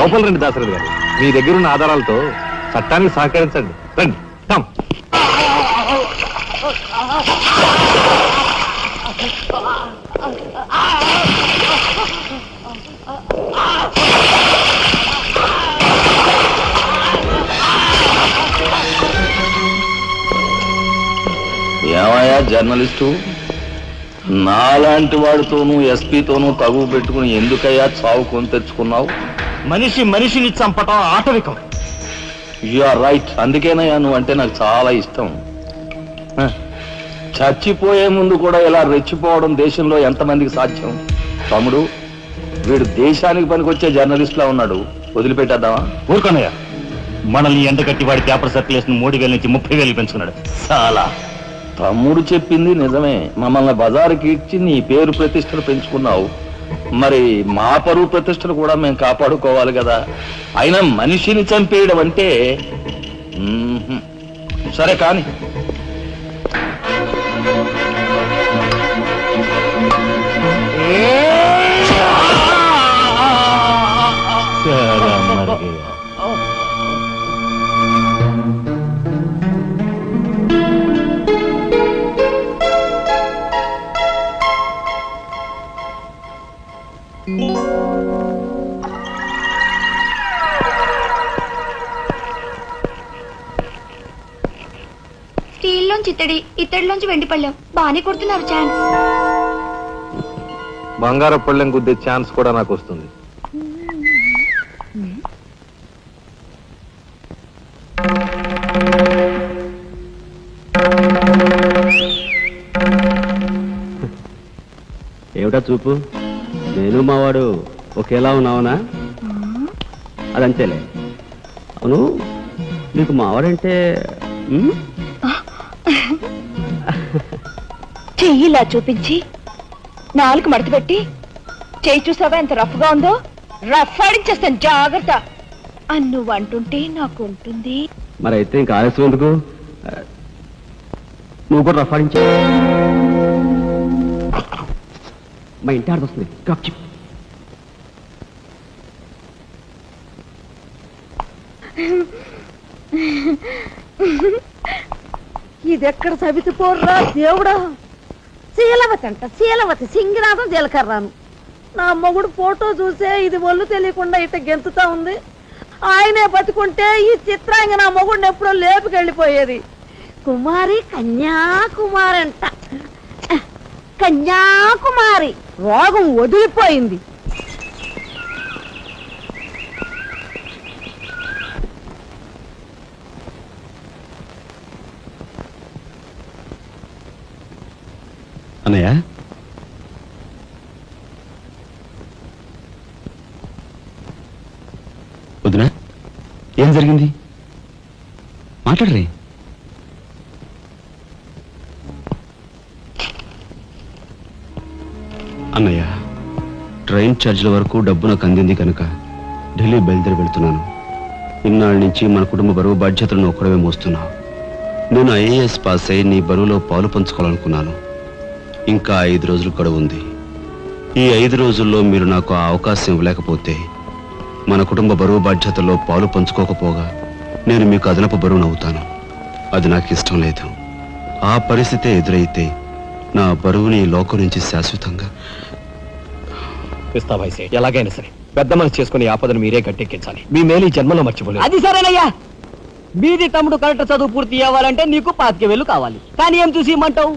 లోపల రండి దాశరథి గారు, మీ దగ్గరున్న ఆధారాలతో చట్టానికి సహకరించండి. రండి, కమ్. ఏమయ్యా జర్నలిస్టు, నాలాంటి వాడితోనూ ఎస్పీతోనూ తగువ పెట్టుకుని ఎందుకయ్యా చావు కొని తెచ్చుకున్నావు? మనిషిని చంపటం ఆటవికం. You are right. అందుకేనయ్యా నువ్వంటే నాకు చాలా ఇష్టం. చచ్చిపోయే ముందు కూడా ఇలా రెచ్చిపోవడం దేశంలో ఎంతమందికి సాధ్యం? తమ్ముడు, వీడు దేశానికి పనికొచ్చే జర్నలిస్ట్లా ఉన్నాడు. వదిలిపెట్టేద్దామా? ఊరుకోనయ్య, మనల్ని ఎండగట్టి వాడి పేపర్ సర్క్యులేషన్ 3,000 నుంచి 30,000 పెంచుకున్నాడు. చాలా. తమ్ముడు చెప్పింది నిజమే. మమ్మల్ని బజారుకి ఇచ్చి నీ పేరు ప్రతిష్టలు పెంచుకున్నావు. మరి మా పరువు ప్రతిష్టలు కూడా మేము కాపాడుకోవాలి కదా. అయినా మనిషిని చంపేయడం అంటే సరే కానీ. స్టీల్లోంచి ఇత్తడిలోంచి వెండి పళ్ళెం బాగానే కొడుతున్నారు ఛాన్స్. బంగారు పళ్ళెం గుద్దే ఛాన్స్ కూడా నాకు వస్తుంది. ఏమిటా చూపు? నేను మావాడు ఒకేలా ఉన్నావునా? అదంతేలే. అవును, నీకు మావాడంటే చెయ్యిలా చూపించి నాలుగు మడత పెట్టి చెయ్యి చూసావా ఎంత రఫ్ గా ఉందో? రఫ్ ఆడించేస్తాను, జాగ్రత్త. నువ్వు అంటుంటే నాకు ఉంటుంది. మరి అయితే ఇంకా ఆలస్యం ఎందుకు? నువ్వు కూడా రఫ్ ఆడించా. మా ఇంటి ఆడొస్తుంది. ఇదెక్కడ సవితిపోర్రా దేవుడా! శీలవతి అంట, శీలవతి సింగినాథం జీలకర్రాను. నా మొగుడు ఫోటో చూసే ఇది ఒళ్ళు తెలియకుండా ఇట గెంతుతా ఉంది. ఆయనే బతుకుంటే ఈ చిత్రాంగ నా మొగుడిని ఎప్పుడో లేపుకెళ్ళిపోయేది. కుమారి కన్యాకుమారి అంట, కన్యాకుమారి. రోగం వదిలిపోయింది. అన్నయ్య, వదినా, ఏం జరిగింది? మాట్లాడరే. అన్నయ్య, ట్రైన్ ఛార్జీల వరకు డబ్బు నాకు అందింది కనుక ఢిల్లీ బయలుదేరి వెళ్తున్నాను. ఇన్నాళ్ళ నుంచి మన కుటుంబ బరువు బాధ్యతలను ఒక్కడమే మోస్తున్నావు. నేను ఐఏఎస్ పాస్ అయి నీ బరువులో పాలు పంచుకోవాలనుకున్నాను. ఇంకా 5 రోజులు గడువు ఉంది. ఈ 5 రోజుల్లో మీరు నాకు ఆ అవకాశం ఇవ్వలేకపోతే మన కుటుంబ బరువు బాధ్యతల్లో పాలు పంచుకోకపోగా నేను మీకు అదనపు బరువునవుతాను. అది నాకు ఇష్టం లేదు. ఆ పరిస్థితే ఎదురైతే నా బరువుని ఈ లోకం నుంచి శాశ్వతంగా ఇస్తా వయసే. ఎలాగైనా సరే పెద్ద మనసు చేసుకుని ఆపదను మీరే గట్టెక్కించాలి. మీ మేలు ఈ జన్మలో మర్చిపోలేదు. అది సరేనయ్యా. మీది తమ్ముడు కరెక్ట్ చదువు పూర్తి అవ్వాలంటే నీకు 25,000 కావాలి. కానీ ఏం చూసి ఇమ్మంటావు?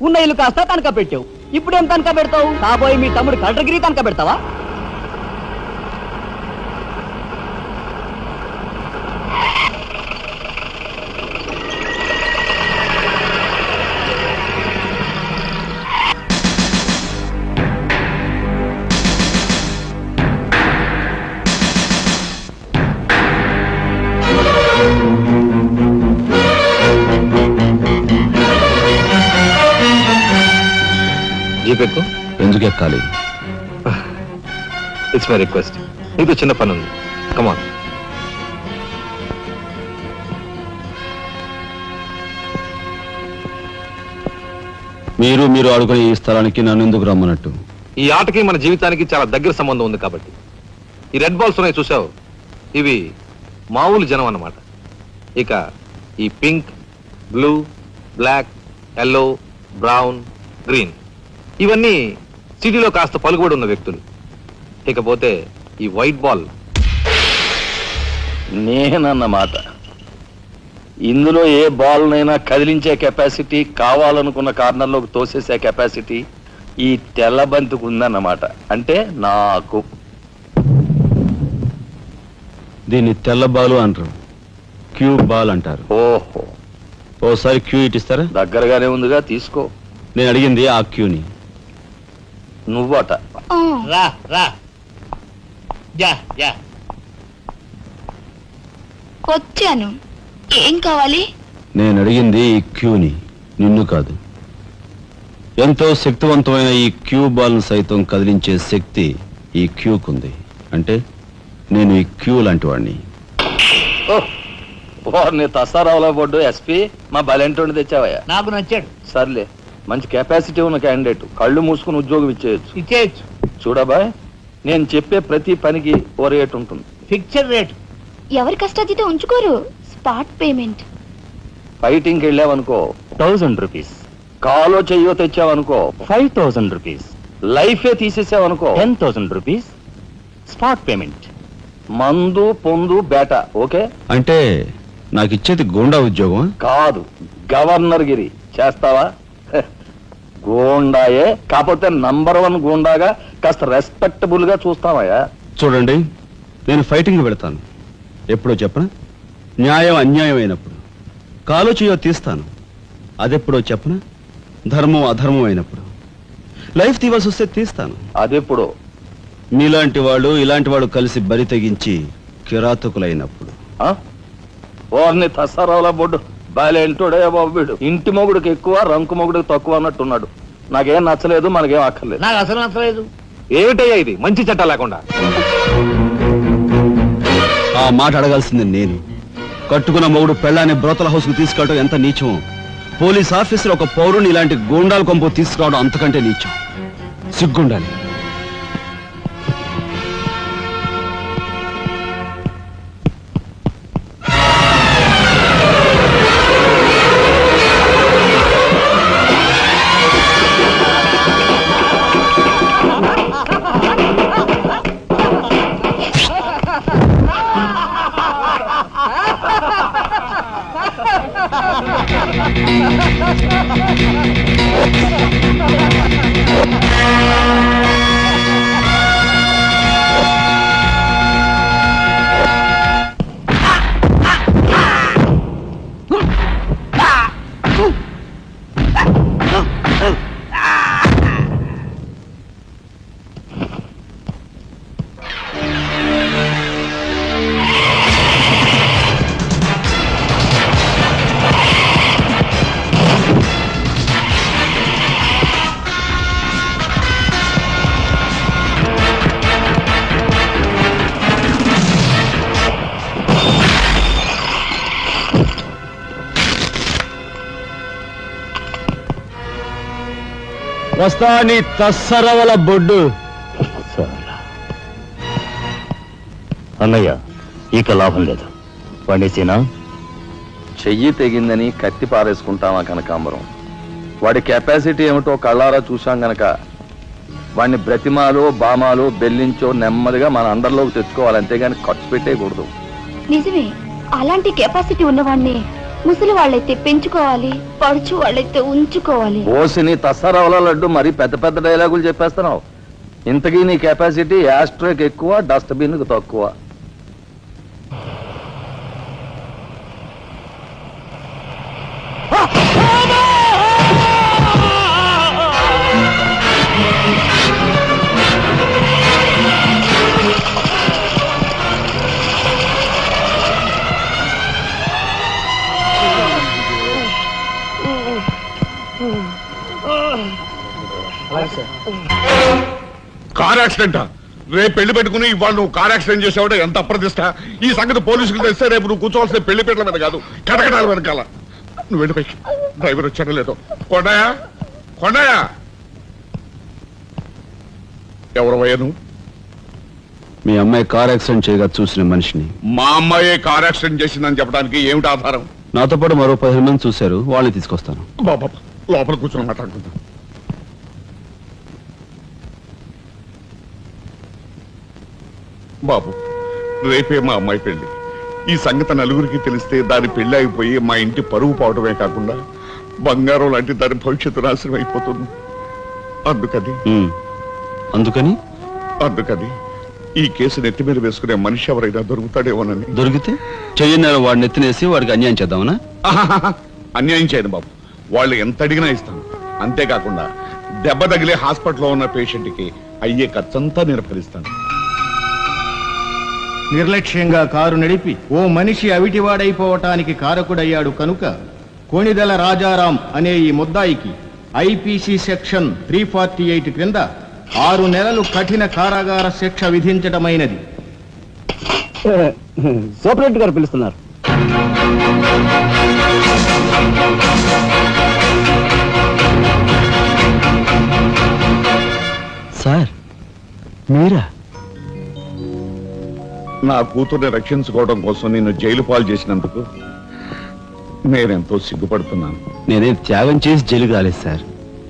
ఉన్న ఇల్లు కాస్త తనఖా పెట్టావు. ఇప్పుడేం తనఖా పెడతావు? కాబోయే మీ తమ్ముడు కలెక్టర్గిరి తనఖా పెడతావా? జీప్ ఎక్కు. ఎందుకు ఎక్కాలి? It's my request. నీతో చిన్న పని ఉంది. కమాన్. మీరు ఆడుకునే ఈ స్థలానికి నన్ను ఎందుకు రమ్మన్నట్టు? ఈ ఆటకి మన జీవితానికి చాలా దగ్గర సంబంధం ఉంది కాబట్టి. ఈ రెడ్ బాల్స్ ఉన్నాయి చూసావు, ఇవి మామూలు జనం అన్నమాట. ఇక ఈ pink, blue, black, yellow, brown, green ఇవన్నీ సిటీలో కాస్త పలుకుబడి ఉన్న వ్యక్తులు. ఇకపోతే ఈ వైట్ బాల్ నేనన్నమాట. ఇందులో ఏ బాల్నైనా కదిలించే కెపాసిటీ, కావాలనుకున్న కార్నర్లోకి తోసేసే కెపాసిటీ ఈ తెల్ల బంతికి ఉందన్నమాట. అంటే నాకు. దీన్ని తెల్ల బాలు అంటారు, క్యూ బాల్ అంటారు. ఓహో, ఓసారి క్యూ ఇటిస్తారా? దగ్గరగానే ఉందిగా, తీసుకో. నేను అడిగింది ఆ క్యూని. నువ్వట. రా రా. Yeah yeah. వచ్చాను. ఏం కావాలి? నేను అడిగింది ఈ క్యూని, నిన్ను కాదు. ఎంతో శక్తివంతమైన ఈ క్యూ బాల్ను సైతం కదిలించే శక్తి ఈ క్యూకుంది. అంటే నేను ఈ క్యూ లాంటి వాడిని. నీ తసారావులో బొడ్డు ఎస్పీ మా బలెంటోని తెచ్చావయ్యా. నాకు నచ్చాడు. సర్లే, మంచి కెపాసిటీ ఉన్న క్యాండిడేట్. కళ్ళు మూసుకుని ఉద్యోగం ఇచ్చేయచ్చు. చూడబాయ్, నేను చెప్పే ప్రతి పనికి ఓ రేట్ ఉంటుంది. Fixed rate. ఎవరి కష్టాతీత ఉంచుకోరు. Spot payment. ఫైటింగ్కి వెళ్ళావనుకో 1000 రూపీస్. కాలో చెయ్యో తెచ్చావనుకో 5000 రూపీస్. లైఫే తీసేసావనుకో 10,000 రూపీస్. Spot payment. మందు పొందు బేట. ఓకే? అంటే నాకు ఇచ్చేది గూండా ఉద్యోగం కాదు, గవర్నర్ గిరి. చేస్తావా? గూండాయే, కాకపోతే నంబర్ 1 గూండాగా కాస్త రెస్పెక్టబుల్ గా చూస్తావయ్యా. చూడండి, నేను ఫైటింగ్ పెడతాను. ఎప్పుడో చెప్పనా? న్యాయం అన్యాయం అయినప్పుడు. కాలో చేయో తీస్తాను. అదెప్పుడో చెప్పనా? ధర్మం అధర్మం అయినప్పుడు. లైఫ్ తీవాల్సి వస్తే తీస్తాను. అదెప్పుడు? మీలాంటి వాళ్ళు ఇలాంటి వాడు కలిసి బరి తెగించి కిరాతకులైనప్పుడు. ఓర్ని తసారావుల బొడ్డు బాలేంటోడే బాబు వీడు. ఇంటి మొగుడికి ఎక్కువ, రంకు మొగుడికి తక్కువ అన్నట్టున్నాడు. నాకేం నచ్చలేదు, మనకేం అక్కర్లేదు. నాకు అసలు నచ్చలేదు. ఏమిటయ్యా ఇది మంచి చట్టం లేకుండా? ఆ మాట అడగాల్సింది నేను. కట్టుకున్న మొగుడు పెళ్ళాన్ని బ్రోతల హౌస్ కు తీసుకెళ్ళడం ఎంత నీచం. పోలీస్ ఆఫీసర్ ఒక పౌరుని ఇలాంటి గూండాల కొంపు తీసుకురావడం అంతకంటే నీచం. సిగ్గుండాలి. వస్తా నీ తస్సరవల బొడ్డు. అన్నయ్య, ఇక లాభం లేదు. పండేసేనా? చెయ్యి తెగిందని కత్తి పారేసుకుంటామా కనకాంబరం? వాడి కెపాసిటీ ఏమిటో కళ్ళారా చూశాం గనక వాడిని బ్రతిమాలో బామాలో బెల్లించో నెమ్మదిగా మన అండర్లోకి తెచ్చుకోవాలి, అంతేగాని ఖర్చు పెట్టేయకూడదు. నిజమే. అలాంటి కెపాసిటీ ఉన్నవాడిని ముసలి వాళ్ళైతే పెంచుకోవాలి, పడుచు వాళ్ళైతే ఉంచుకోవాలి. ఓసిని తస్సరవల లడ్డు మరి పెద్ద పెద్ద డైలాగులు చెప్పేస్తున్నావు. ఇంతకీ నీ కెపాసిటీ యాస్ట్రోకి ఎక్కువ, డస్ట్బిన్ కు తక్కువ. సార్. కార్ యాక్సిడెంటా? రేపు పెళ్లి పెట్టుకుని ఇవాళ నువ్వు కార్ యాక్సిడెంట్ చేసావంటే ఎంత అప్రదిష్ట. ఈ సంగతి పోలీసులకు తెస్తే రేపు నువ్వు కూర్చోవాల్సిన పెళ్లి పీటల మీద కాదు, కటకటాల వెనకాల. నువ్వు వెళ్ళిపోయి. డ్రైవర్ వచ్చాడో లేదో. కొండయా, కొండయా, ఎవరవయ్యా నువ్వు? మీ అమ్మాయి కార్ యాక్సిడెంట్ చేయగా చూసిన మనిషిని. మా అమ్మాయి కార్ యాక్సిడెంట్ చేసిందని చెప్పడానికి ఏమిటి ఆధారం? నాతో పాటు మరో 15 మంది చూశారు, వాళ్ళని తీసుకొస్తాను. బాబా లోపల కూర్చొని మాట్లాడుకుందాం. బాబు, రేపే మా అమ్మాయి పెళ్లి. ఈ సంగతి నలుగురికి తెలిస్తే దాని పెళ్లి అయిపోయి మా ఇంటి పరువు పోవడమే కాకుండా బంగారం లాంటి దాని భవిష్యత్తు నాశనం అయిపోతుంది. అందుకని అందుకని ఈ కేసు నెత్తి మీద వేసుకునే మనిషి ఎవరైనా దొరుకుతాడేమోనని. దొరికితే చెయ్యన్నారు వాడిని ఎత్తినేసి వాడికి అన్యాయం చేద్దామనా? అన్యాయం చేయను బాబు, వాళ్ళు ఎంత అడిగినా ఇస్తాను. అంతేకాకుండా దెబ్బ తగిలే హాస్పిటల్లో ఉన్న పేషెంట్ కి అయ్యే ఖర్చంతా నేను భరిస్తాను. నిర్లక్ష్యంగా కారు నడిపి ఓ మనిషి అవిటివాడైపోవటానికి కారకుడయ్యాడు కనుక కోణిదెల రాజారాం అనే ఈ ముద్దాయికి ఐపీసీ సెక్షన్ 348 క్రింద 6 నెలలు కఠిన కారాగార శిక్ష విధించటమైనది. సూపరింటెండెంట్ గారు పిలుస్తున్నారు. సార్ మీరా? నా కూతుర్ని రక్షించుకోవడం కోసం నిన్ను జైలు పాలు చేసినందుకు నేనెంతో సిగ్గుపడుతున్నాను. నేనేం త్యాగం చేసి జైలుకి రాలేదు సార్,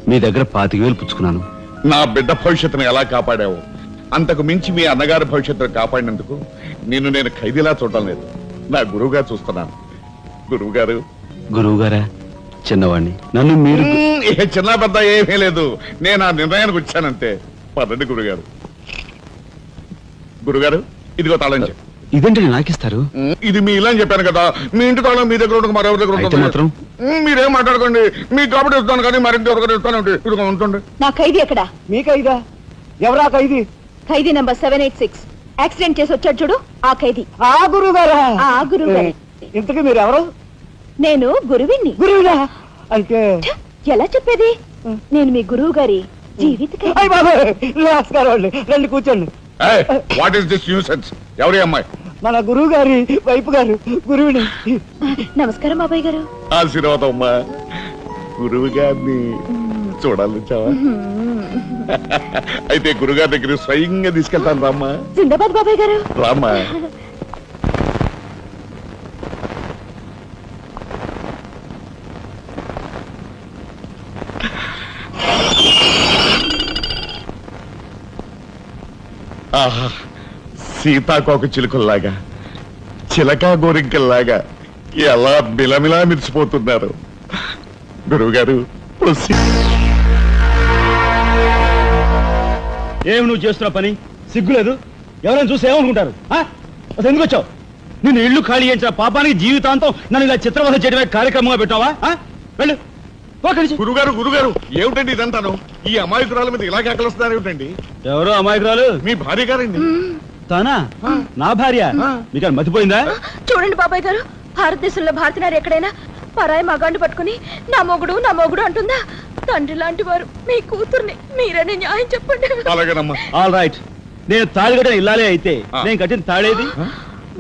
మీ దగ్గర 25,000 పుచ్చుకున్నాను. నా బిడ్డ భవిష్యత్తును ఎలా కాపాడావు, అంతకు మించి మీ అన్నగారి భవిష్యత్తును కాపాడినందుకు నిన్ను నేను ఖైదీలా చూడటం లేదు, నా గురువుగా చూస్తున్నాను. గురువుగారు. గురువుగారా? చిన్నవాణ్ణి, నన్ను మీరు చిన్న పెద్ద ఏమీ లేదు, నేను ఆ నిర్ణయానికి వచ్చానంతే. పదండి గురుగారు. గురుగారు, ఇదిగో తాళం చెప్పు. ఇదేంటి నాకిస్తారు? ఇది మీ ఇలా అని చెప్పాను కదా, మీ ఇంటి తాళం మీ దగ్గర ఉండదు, మరెవరి దగ్గర అయితే ఉంటుంది. మాత్రం మీరేం మాట్లాడుకోండి, మీ కాబట్టి ఇస్తాను కానీ మరింటి ఎవరికైనా ఇస్తాను. ఇదిగో ఉంటుంది. నా ఖైదీ ఎక్కడా? మీ ఖైదా? ఎవరా ఖైదీ? ఖైదీ నంబర్ 786. యాక్సిడెంట్ చేసి వచ్చాడు చూడు, ఆ ఖైదీ. ఆ గురువు గారా? ఆ గురువు గారే. ఇంతకీ మీరు ఎవరు? నేను గురువిని. గురువునా? అంటే ఎలా చెప్పేది? నేను మీ గురువు గారి జీవిత ఖైదీ. అయ్య బాబాయ్, నమస్కారం అండి, రండి కూర్చోండి. What is this nuisance? ఎవరి అమ్మాయి? మన గురువు గారి వైపు గారు, గురువుని. నమస్కారం బాబాయ్ గారు. ఆశీర్వాదం అమ్మా. గురువు గారిని చూడాలొచ్చావా? అయితే గురుగారి దగ్గర స్వయంగా తీసుకెళ్తాను రామ్మా. జిందాబాద్ బాబాయ్ గారు. రామ్మా. ఆహా, సీతాకోక చిలుకల్లాగా, చిలకా గోరింకల్లాగా ఎలా మిలమిలా మిరిసిపోతున్నారు. గురువుగారు, ఏమి నువ్వు చేస్తున్న పని? సిగ్గులేదు? ఎవరైనా చూసి ఏమనుకుంటారు? అసలు ఎందుకు వచ్చావు? నిన్ను ఇల్లు ఖాళీ చేయించిన పాపానికి జీవితాంతం నన్ను ఇలా చిత్రవధ చేయడమే కార్యక్రమంగా పెట్టావా? వెళ్ళు. గురుగారు, గురుగారు, ఏమిటండి ఇదంతాను? ఈ అమాయకురాల మీద ఇలా కేకలుస్తున్నారు ఏమిటండి? ఎవరు అమాయకురాలు? మీ భార్య గారండి. తానా? నా భార్య? మీకు మతిపోయిందా? చూడండి బాబాయ్ గారు, భారతదేశంలో భారతీయులు ఎక్కడైనా పరాయి మగాండు పట్టుకుని నా మొగుడు అంటుందా? తండ్రి లాంటి వారు మీ కూతుర్ని మీరని న్యాయం చెప్పండి. అలాగేనమ్మా. All right. నేను తాళి కట్టిన ఇల్లాలే అయితే నేను కట్టిన తాళేది,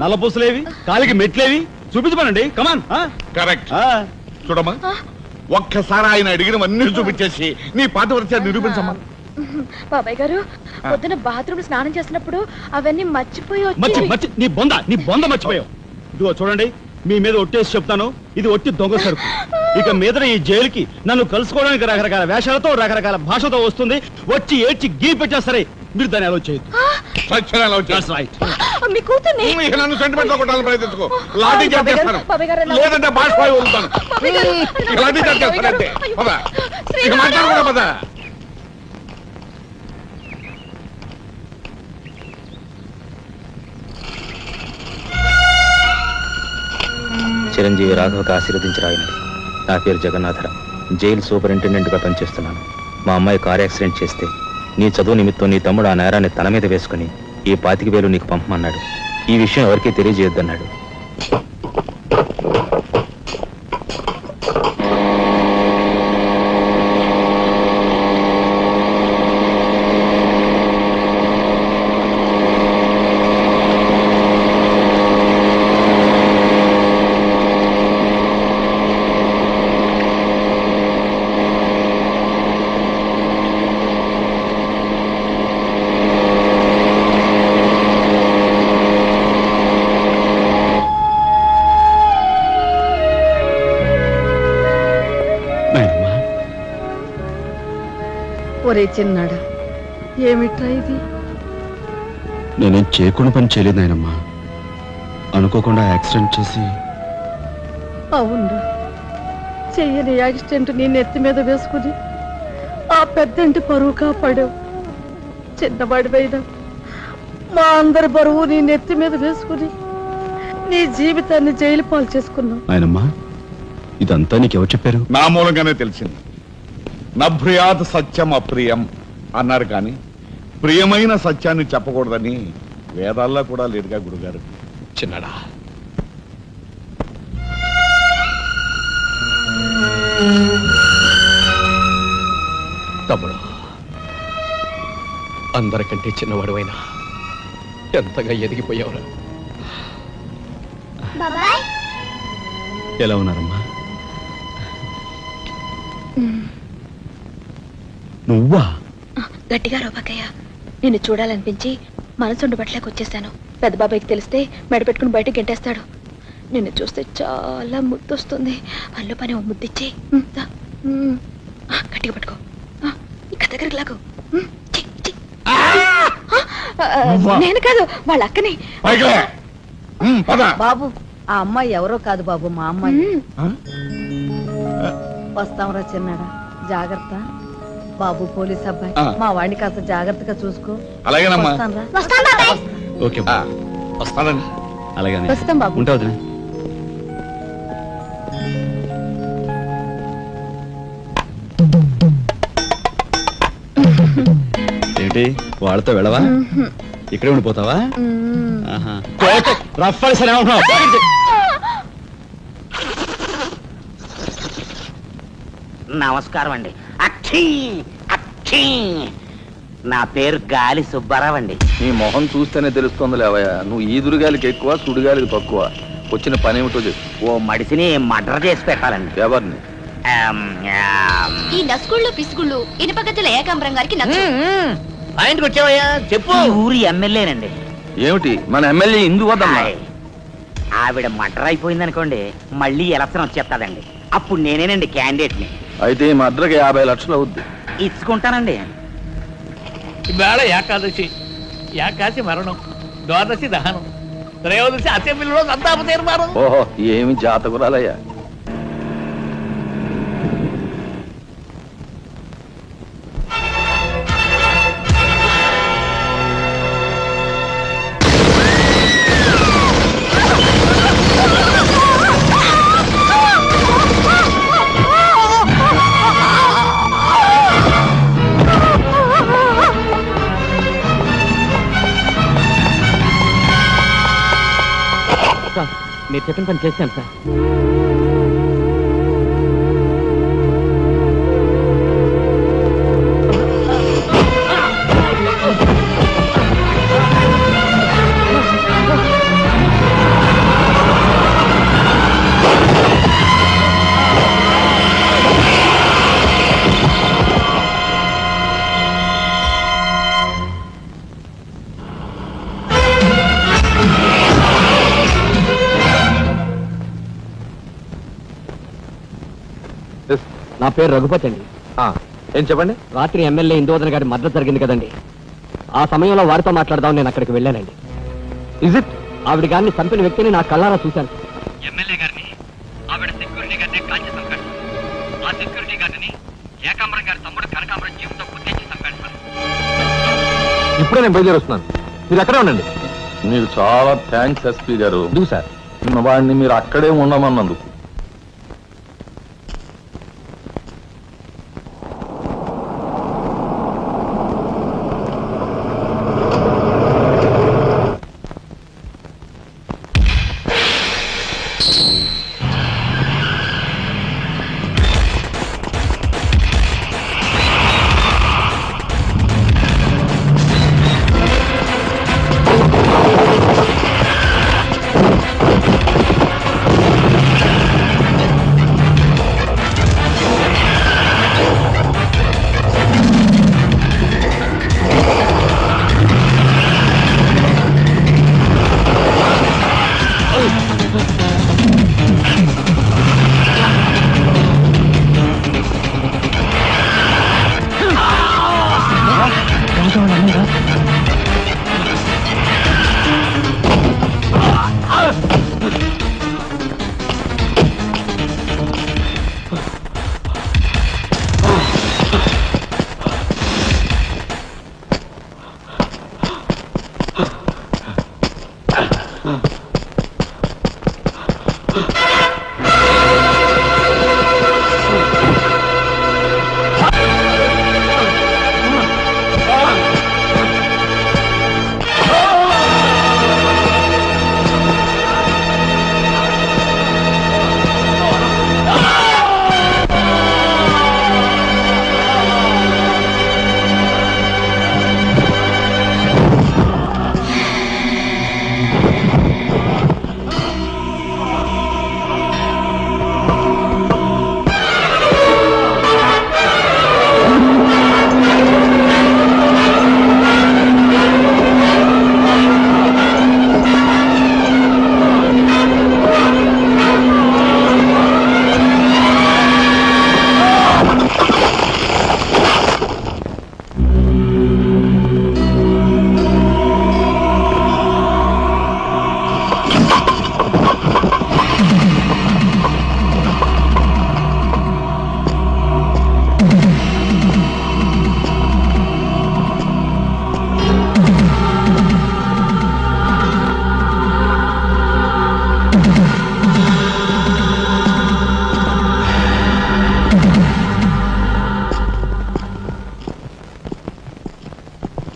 నల్లపూసలేవి, కాలికి మెట్లేవి చూపించమనండి. కమాన్. కరెక్ట్. చూడమ్మా, ఒక్కసారి ఆయన అడిగినవన్నీ చూపించేసి నీ పాతివ్రత్యాన్ని నిరూపించమ్మా. బాబాయ్ గారు, పొద్దున బాత్రూమ్ స్నానం చేస్తున్నప్పుడు అవన్నీ మర్చిపోయి వచ్చి నీ బొంద మర్చిపోయావు. ఇదిగో చూడండి, మీ మీద ఒట్టేసి చెప్తాను, ఇది ఒట్టి దొంగ సరుకు. ఇక మీద ఈ జైలుకి నన్ను కలుసుకోవడానికి రకరకాల వేషాలతో రకరకాల భాషతో వస్తుంది. వచ్చి ఏడ్చి గీ పెట్టా సరే, మీరు దాన్ని అలో చేయొద్దు. మీ కూతుర్ని నన్ను సెంటిమెంట్ లో కొట్టాలని ప్రయత్నించుకో. లాఠీ చార్జ్ చేస్తాను, లేదంటే బాష్పాయి వదులుతాను. లాఠీ చార్జ్ చేస్తానంటే పద. ఇక మాట్లాడకూడదు, పద. చిరంజీవి రాఘవకు ఆశీర్వదించరాయినది. నా పేరు జగన్నాథరావు, జైలు సూపరింటెండెంట్గా పనిచేస్తున్నాను. మా అమ్మాయి కారు యాక్సిడెంట్ చేస్తే నీ చదువు నిమిత్తం నీ తమ్ముడు ఆ నేరాన్ని తన మీద వేసుకుని ఈ 25,000 నీకు పంపమన్నాడు. ఈ విషయం ఎవరికీ తెలియజేయొద్దన్నాడు. ఒరే చిన్నాడా, ఏమిట్రా ఇది? నేనేం చేయకుండా పని చేయలేదు నాయనమ్మా. అనుకోకుండా యాక్సిడెంట్ చేసి. అవునరా, చెయ్యని యాక్సిడెంట్ నీ నెత్తి మీద వేసుకుని ఆ పెద్దంటి పరువు కాపాడావు. చిన్నవాడివైనా మా అందరి బరువు నీ నెత్తి మీద వేసుకుని నీ జీవితాన్ని జైలు పాలు చేసుకున్నావు. నాయనమ్మా, ఇదంతా నీకెవరు చెప్పారు? నా మూలంగానే తెలిసింది. నభ్రియాత్ సత్యం అప్రియం అన్నారు కానీ ప్రియమైన సత్యాన్ని చెప్పకూడదని వేదాల్లో కూడా లేదుగా గురుగారు. చిన్నడా, తమ్ముడు, అందరికంటే చిన్నవాడువైనా ఎంతగా ఎదిగిపోయావురా. బాబాయ్ ఎలా ఉన్నారమ్మా? నువ్వా? గట్టిగా రోబకయ్య, నిన్ను చూడాలనిపించి మనసుండబట్లేక వచ్చేసాను. పెద్ద బాబాయ్కి తెలిస్తే మెడ పెట్టుకుని బయటకు గెంటేస్తాడు. నిన్ను చూస్తే చాలా ముద్దొస్తుంది. పనిలో పని ఓ ముద్దిచ్చి గట్టిగా పట్టుకో. ఇక్కడ దగ్గరికి లాగు. నేను కాదు, వాళ్ళ అక్కని. బాబు, ఆ అమ్మాయి ఎవరో కాదు బాబు, మా అమ్మాయి. వస్తాంరా చిన్నాడా, జాగ్రత్త. బాబు పోలీస్ అబ్బాయి, మా వాడిని కాస్త జాగ్రత్తగా చూసుకో. అలాగేనమ్మా. వస్తానురా. వస్తాం బాబాయ్. ఓకే వస్తానండి. అలాగే వస్తాం బాబు. ఉంటావు వదినా. ఏంటి వాళ్ళతో వెళ్ళవా? ఇక్కడే ఉండిపోతావా? ఆహా. రఫ్ సరే ఉంటున్నావు. నమస్కారం అండి. అక్షీ అక్షీ, నా పేరు గాలి సుబ్బారావు అండి. నీ మొహం చూస్తేనే తెలుస్తుంది లేవయ్యా, నువ్వు ఈదురుగాలికి ఎక్కువ సుడిగాలికి తక్కువ. వచ్చిన పని ఏమిటో చెప్పు. ఓ మడిసిని మర్డర్ చేసి పెట్టాలండి. ఎవరిని? ఈ నస్గుళ్ళు పిసుగుళ్ళు ఇనుపగతుల ఏకాంబరం గారికి నచ్చు. ఆయనకి వచ్చావయ్యా చెప్పు. ఊరి ఎమ్మెల్యేనండి. ఏమిటి మన ఎమ్మెల్యే ఇందు వద్దమ్మా? ఆవిడ మర్డర్ అయిపోయింది అనుకోండి, మళ్ళీ ఎలక్షన్ వచ్చేస్తాదండి. అప్పుడు నేనేనండి క్యాండిడేట్ని. అయితే ఈ మద్రకి 50 లక్షలు అవుద్ది. ఇచ్చుకుంటానండి. ఇవాళ ఏకాదశి, ఏకాశి మరణం, ద్వాదశి దహనం, త్రయోదశి అసెంబ్లీలో సంతాప తీర్మానం. ఓహో, ఏమి జాతకురాలయ్యా. మీరు చెప్పిన పని చేశాను సార్. నా పేరు రఘుపతి అండి. ఏం చెప్పండి. రాత్రి ఎమ్మెల్యే ఇందువదన గారి మద్దతు జరిగింది కదండి, ఆ సమయంలో వారితో మాట్లాడదాం నేను అక్కడికి వెళ్ళానండి. Is it? ఆవిడ గారిని చంపిన వ్యక్తిని నా కళ్ళారా చూశాను. ఎమ్మెల్యే గారిని ఆవిడ సెక్యూరిటీ గారిని కాల్చి చంపాడు. ఆ సెక్యూరిటీ గారిని ఏకాంబరం గారి తమ్ముడు కనకాంబరం జీవితో గుర్తించి చంపాడు సార్. ఇప్పుడే నేను బయలుదేరుస్తున్నాను, మీరు అక్కడే ఉండండి. మీరు చాలా థ్యాంక్స్ ఎస్పీ గారు. ఎందుకు సార్? వాడిని మీరు అక్కడే ఉండమన్నందుకు.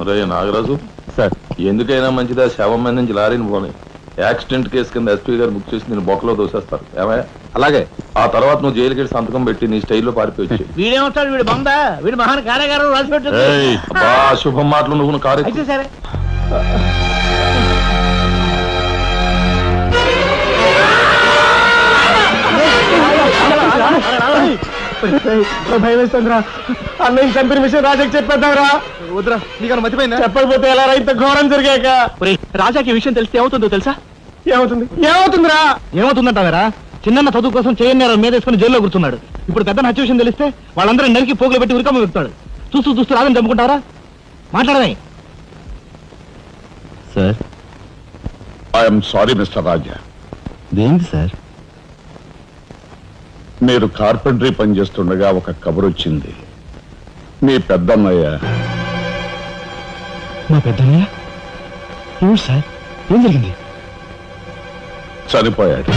రే నాగరాజు సార్ ఎందుకైనా మంచిదా శవం మీద నుంచి లారీని పోనీ యాక్సిడెంట్ కేసు కింద ఎస్పీ గారు బుక్ చేసి నేను బొక్కలో దోసేస్తారు ఏమయ్యా అలాగే ఆ తర్వాత నువ్వు జైలుకి వెళ్ళి సంతకం పెట్టి నీ స్టైల్లో పారిపోయి వీడేమవుతాడు? వీడు బొందా? వీడు మహాన్ కారాగారం రాసి పెట్టు. శుభం మాటలు నువ్వు కారు అయితే సరే. భయం వేస్తుందిరా. అన్నయ్య చంపిన విషయం రాజాకి చెప్పేద్దాంరా. వద్దురా నీకన్నా మర్చిపోయిందా? చెప్పకపోతే ఎలా ఇంత ఘోరం జరిగాక. రాజాకి విషయం తెలిస్తే ఏమవుతుందో తెలుసా? ఏమవుతుందిరా? ఏమవుతుందంటావేరా? చిన్న చదువు కోసం చేయన్నారు మీద వేసుకుని జైల్లో కూర్చున్నాడు. ఇప్పుడు పెద్ద హత్య విషయం తెలిస్తే వాళ్ళందరూ నరికి పోగులు పెట్టి ఉరికమ్మ వెళ్తాడు. చూస్తూ రాదని చంపుకుంటారా? మాట్లాడమే. Sir I'm sorry mister Raja, దేంటి సార్? మీరు కార్పెంటరీ పని చేస్తుండగా ఒక కబురు వచ్చింది. మీ పెద్దన్నయ్య మా పెద్దన్నయ్య ఏమిటి సార్? ఏం జరిగింది? చనిపోయాడు.